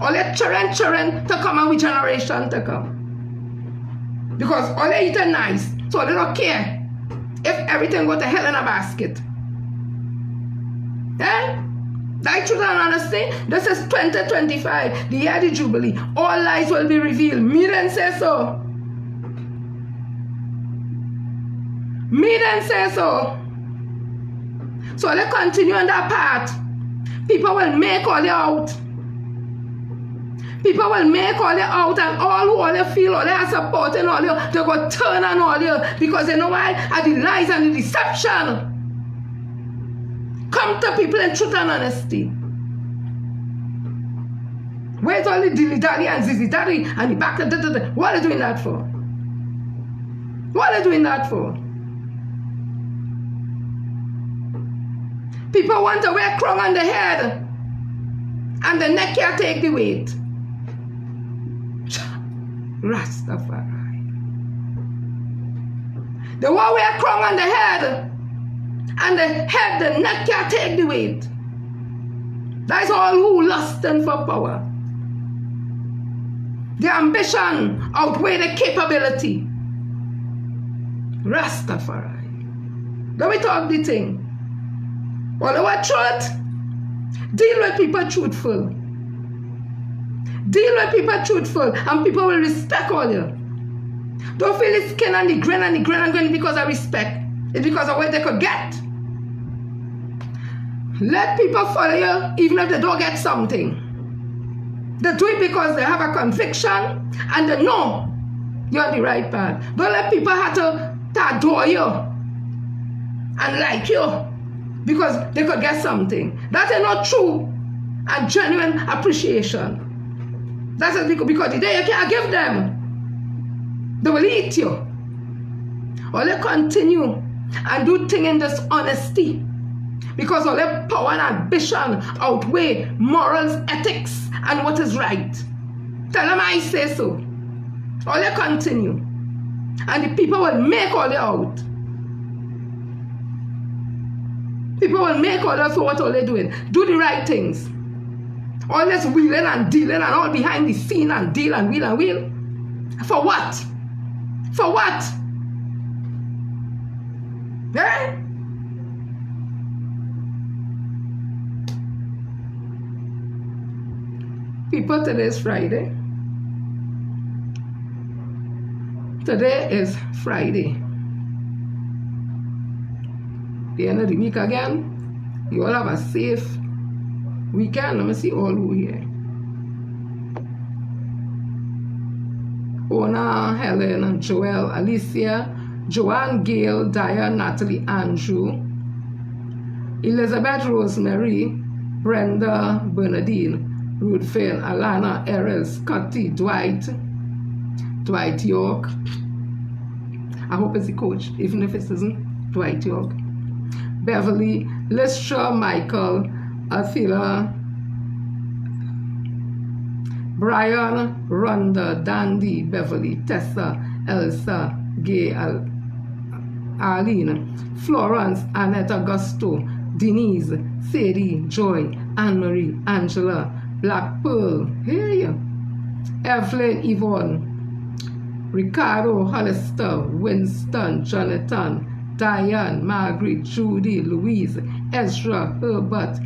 All they children to come and with generation to come. Because all they eating nice. So they don't care if everything go to hell in a basket. Eh? That truth and honesty, this is 2025, the year of the Jubilee. All lies will be revealed. Me didn't say so. Me didn't say so. So they continue on that path. People will make all you out. People will make all you out, and all who all you feel, all they are supporting all you, they go turn on all you because they know why? Are the lies and the deception. Come to people in truth and honesty. Where's all the dilly-dally and zizzy-dally and the back? What are they doing that for? What are they doing that for? People want to wear crown on their head. And the neck can't take the weight. Rastafari. The one with a crown on the head, and the neck can't take the weight. That's all who lusting for power. The ambition outweigh the capability. Rastafari. Don't we talk the thing? Well, what truth? Deal with people truthful. Deal with people truthful, and people will respect all you. Don't feel the skin and the grin and the grin and grin because of respect. It's because of what they could get. Let people follow you even if they don't get something. They do it because they have a conviction and they know you're on the right path. Don't let people have to adore you and like you because they could get something. That is not true and genuine appreciation. That's because the day you can't give them, they will eat you. Or they continue and do things in dishonesty because all their power and ambition outweigh morals, ethics, and what is right. Tell them I say so. Or they continue. And the people will make all they out. People will make all that for what all they're doing. Do the right things. All this wheeling and dealing and all behind the scene and deal and wheel and wheel. For what? For what? Eh? People, today is Friday. Today is Friday. The end of the week again. You all have a safe weekend. Let me see all who here. Ona, Helen, Joel, Alicia, Joanne, Gail, Diane, Natalie, Andrew, Elizabeth, Rosemary, Brenda, Bernadine, Ruthven, Alana, Errol, Scotty, Dwight York. I hope it's the coach, even if it isn't. Dwight York. Beverly, Lystra, Michael, Athila, Brian, Rhonda, Dandy, Beverly, Tessa, Elsa, Gay, Arlene, Florence, Annette, Augusto, Denise, Sadie, Joy, Anne-Marie, Angela, Black Pearl, hey, Evelyn, Yvonne, Ricardo, Hollister, Winston, Jonathan, Diane, Margaret, Judy, Louise, Ezra, Herbert,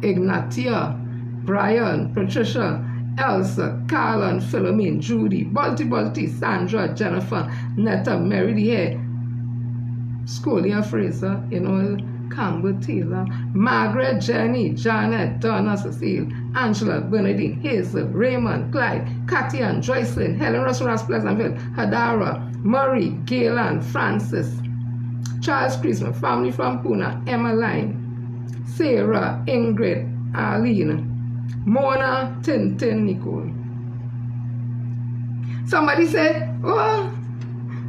Ignatia, Brian, Patricia, Elsa, Carlin, Philomene, Judy, Balti, Sandra, Jennifer, Netta, Mary Dehay, Scolia Fraser, Campbell Taylor, Margaret, Jenny, Janet, Donna, Cecile, Angela, Bernadine, Hazel, Raymond, Clyde, Katia, Joycelyn, Helen Ross, Pleasantville, Hadara, Murray, Gaylan, Francis, Charles Christmas, family from Pune, Emmeline, Sarah, Ingrid, Arlene, Mona, Tintin, Nicole. Somebody said, oh,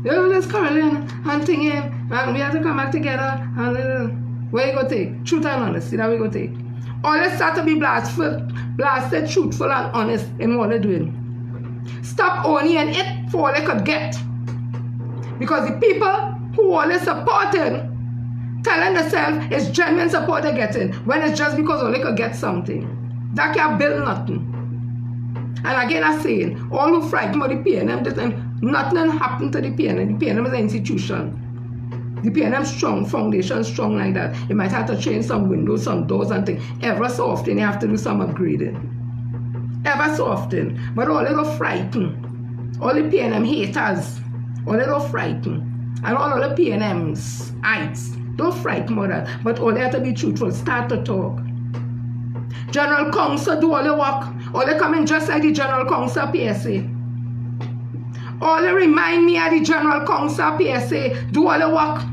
let's Caroline and Ting and we have to come back together and where you go take? Truth and honesty, that we go take. All they start to be blasted, truthful and honest in what they're doing. Stop owning it for all they could get. Because the people who all they supporting, telling themselves it's genuine support they're getting, when it's just because all they could get something. That can't build nothing. And again I'm saying, all who frightened about the PNM, nothing happened to the PNM. The PNM is an institution. The PNM strong, foundation strong like that. You might have to change some windows, some doors and things. Ever so often you have to do some upgrading. Ever so often. But all they go frightened. All the PNM haters, all they go frightened. And all the PNMs, don't frighten about that. But all they have to be truthful. Start to talk. General Counsel do all the work. All they come in just like the General Counsel PSA. All they remind me of the General Counsel PSA. Do all the work.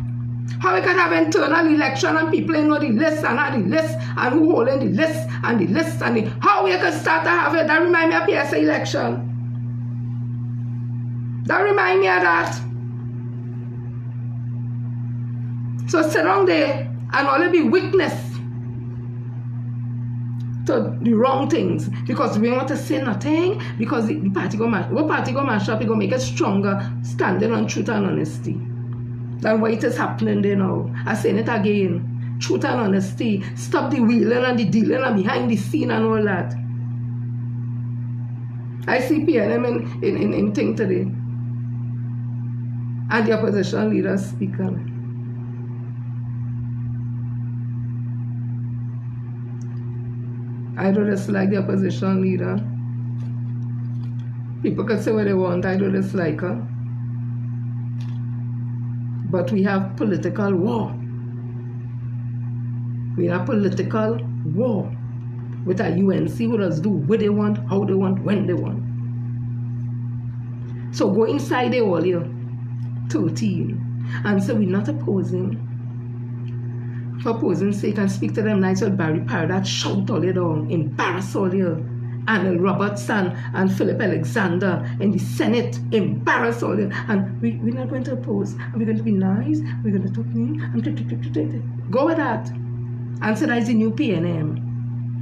How we can have internal election and people know the list and how the list and who holding the list and the list and the how we can start to have it. That remind me of PSA election. That remind me of that. So sit down there and only be witness to the wrong things because we want to say nothing because the party go mash. What party go mash up? It go make it stronger standing on truth and honesty than what it is happening there now. I saying it again. Truth and honesty. Stop the wheeling and the dealing and behind the scene and all that. I see PNM in Ting today. And the opposition leaders speak on it. I don't dislike the opposition leader. People can say what they want. I don't dislike her. But we have political war. We have political war with our UNC who does do what they want, how they want, when they want. So go inside the wall here, 13, and say we're not opposing. For opposing's sake, and speak to them nice old Barry Parrott, shout all you down, embarrass all you. Arnold Robertson and Philip Alexander in the Senate, embarrass all you. And we're not going to oppose. We're going to be nice, we're going to talk and go with that. And say that is the new PNM.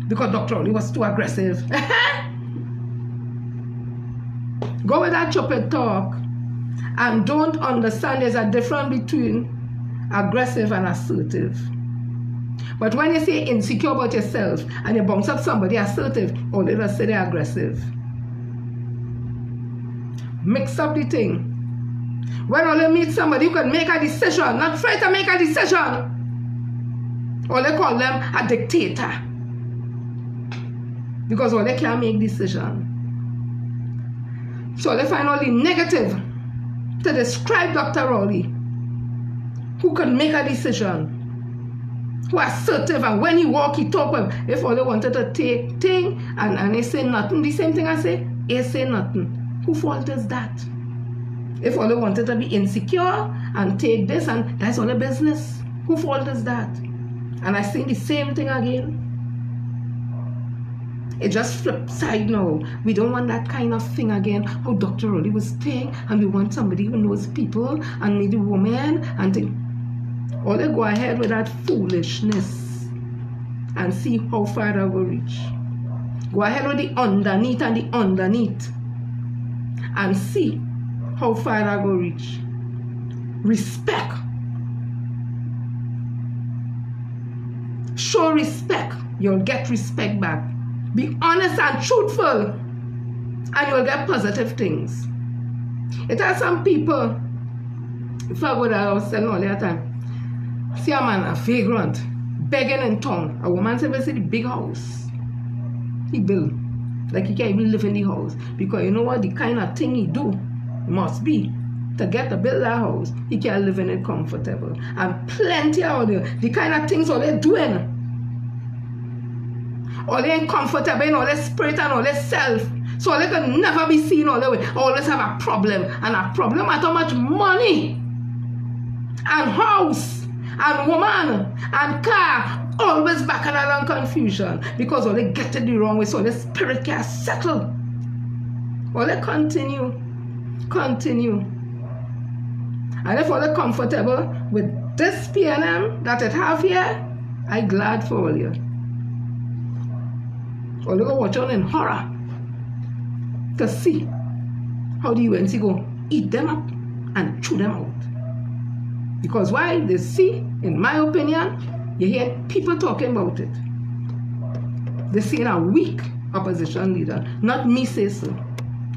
Because Dr. Oli was too aggressive. Go with that chopped talk. And don't understand there's a difference between aggressive and assertive. But when you say insecure about yourself and you bounce up somebody assertive, or they just say they're aggressive. Mix up the thing. When only meet somebody who can make a decision, not afraid to make a decision. Or they call them a dictator. Because all they can't make decision. So they find all the negative to describe Dr. Rowley, who can make a decision. Who are assertive, and when he walk, he talk well. If all they wanted to take Ting and they say nothing, the same thing I say, they say nothing. Who fault is that? If all they wanted to be insecure and take this, and that's all the business, who fault is that? And I say the same thing again. It just flip side now. We don't want that kind of thing again. How Dr. Rowley was saying, and we want somebody who knows people and maybe women and things. Or they go ahead with that foolishness and see how far they will reach. Go ahead with the underneath and the underneath and see how far they will reach. Respect. Show respect. You'll get respect back. Be honest and truthful and you'll get positive things. It has some people, if I go there, I was telling all the time, see a man, a vagrant, begging in town. A woman said, see the big house he built. Like he can't even live in the house. Because you know what? The kind of thing he do must be to get to build that house. He can't live in it comfortable. And plenty out there. The kind of things all they're doing. All they ain't comfortable in all their spirit and all their self. So they can never be seen all the way. Always have a problem. And a problem at how much money and house and woman and car, always back and along confusion because all they get it the wrong way, so the spirit can't settle. All they continue. And if all they comfortable with this PNM that it have here, I'm glad for all you. All they go watch on in horror to see how the UNC go eat them up and chew them out. Because why? They see, in my opinion, you hear people talking about it. They see a weak opposition leader, not me say so.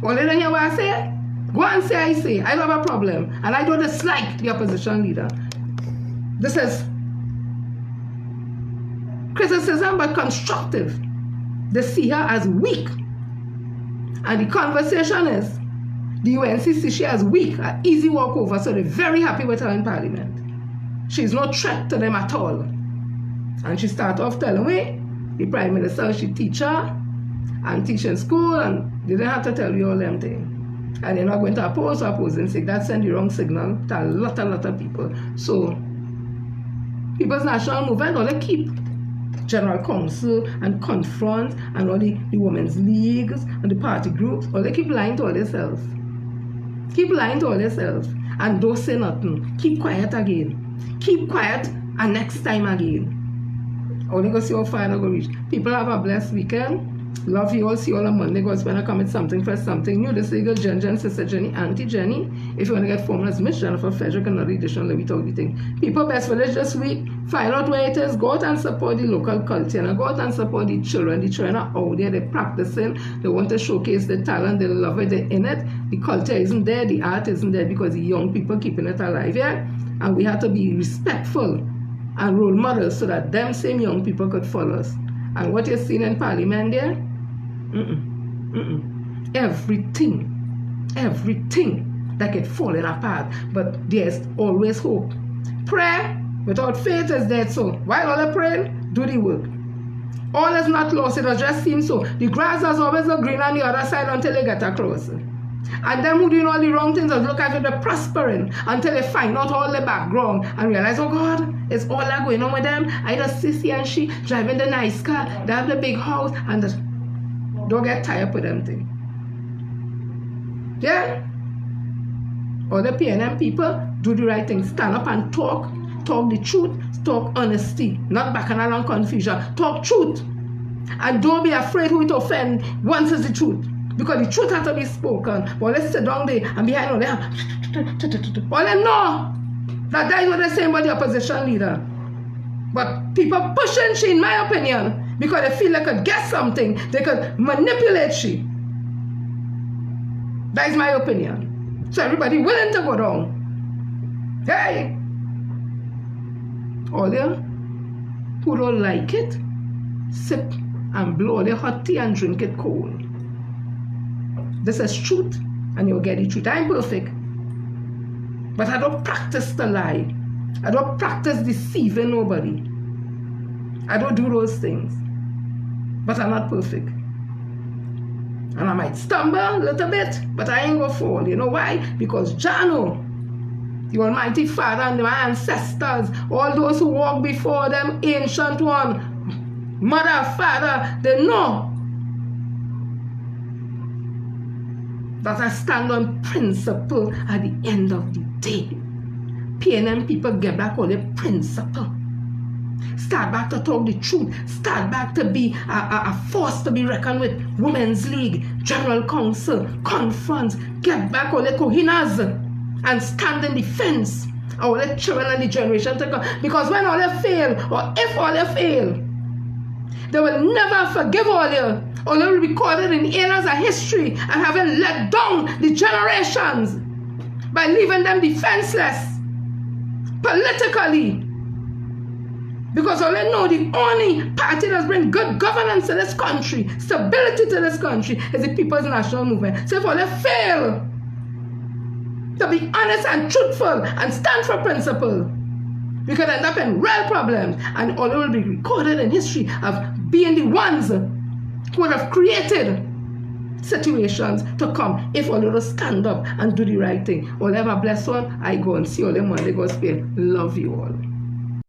All they don't hear what I say, go and say I say. I don't have a problem. And I don't dislike the opposition leader. This is criticism but constructive. They see her as weak. And the conversation is, the UNC see she as weak, an easy walkover, so they're very happy with her in Parliament. She's no threat to them at all. And she started off telling me, the Prime Minister, she teach her and teach in school, and they didn't have to tell you all them things. And they're not going to oppose or opposing sick. That send the wrong signal to a lot of people. So, People's National Movement, all they keep General Council and confront and all the women's leagues and the party groups, all they keep lying to all themselves. Keep lying to all themselves and don't say nothing. Keep quiet again. Keep quiet and next time again. Only go see how far I go reach. People have a blessed weekend. Love you all. See you all on Monday. God's gonna come with something fresh, something new. This legal Jen, Sister Jenny, Auntie Jenny. If you want to get formulas, Miss Jennifer Frederick, another edition, let me talk the thing. People best village this week. Find out where it is. Go out and support the local culture. And go out and support the children. The children are out there. They're practicing. They want to showcase their talent. They love it. They're in it. The culture isn't there. The art isn't there because the young people keeping it alive. Yeah? And we have to be respectful and role models so that them same young people could follow us. And what you're seeing in Parliament there, everything that get falling apart, but there's always hope. Prayer without faith is dead. So while all are praying, do the work. All is not lost, it just seems so. The grass is always a green on the other side until they get across. And them who doing all the wrong things look at they're prospering until they find out all the background and realize, oh God, it's all that going on with them. I just see and she driving the nice car, they have the big house, and don't get tired with them things. Yeah? All the PNM people do the right thing. Stand up and talk the truth, talk honesty, not backing along confusion. Talk truth. And don't be afraid who it offend once it's the truth. Because the truth has to be spoken. But let's sit down there and behind all them. All them know that is what they're saying about the opposition leader. But people pushing she, in my opinion, because they feel they could get something, they could manipulate she. That is my opinion. So everybody willing to go down. Hey! All them who don't like it, sip and blow their hot tea and drink it cold. This is truth, and you'll get the truth. I'm perfect. But I don't practice the lie. I don't practice deceiving nobody. I don't do those things. But I'm not perfect. And I might stumble a little bit, but I ain't gonna fall. You know why? Because Jano, the Almighty Father and my ancestors, all those who walked before them, ancient one, mother, father, they know that I stand on principle at the end of the day. PNM people get back all their principle. Start back to talk the truth. Start back to be a force to be reckoned with. Women's League, General Council, conference. Get back all the cohinas and stand in defense of all the children and the generation to come. Because when all they fail, or if all they fail, they will never forgive all you. Or they will be recorded in annals of history and having let down the generations by leaving them defenseless politically. Because all they know, the only party that's bring good governance to this country, stability to this country, is the People's National Movement. So if all they fail to be honest and truthful and stand for principle, we could end up in real problems, and all they will be recorded in history of being the ones who would have created situations to come if all of us stand up and do the right thing. All have a blessed one. I go and see all them Monday Gospel. Love you all.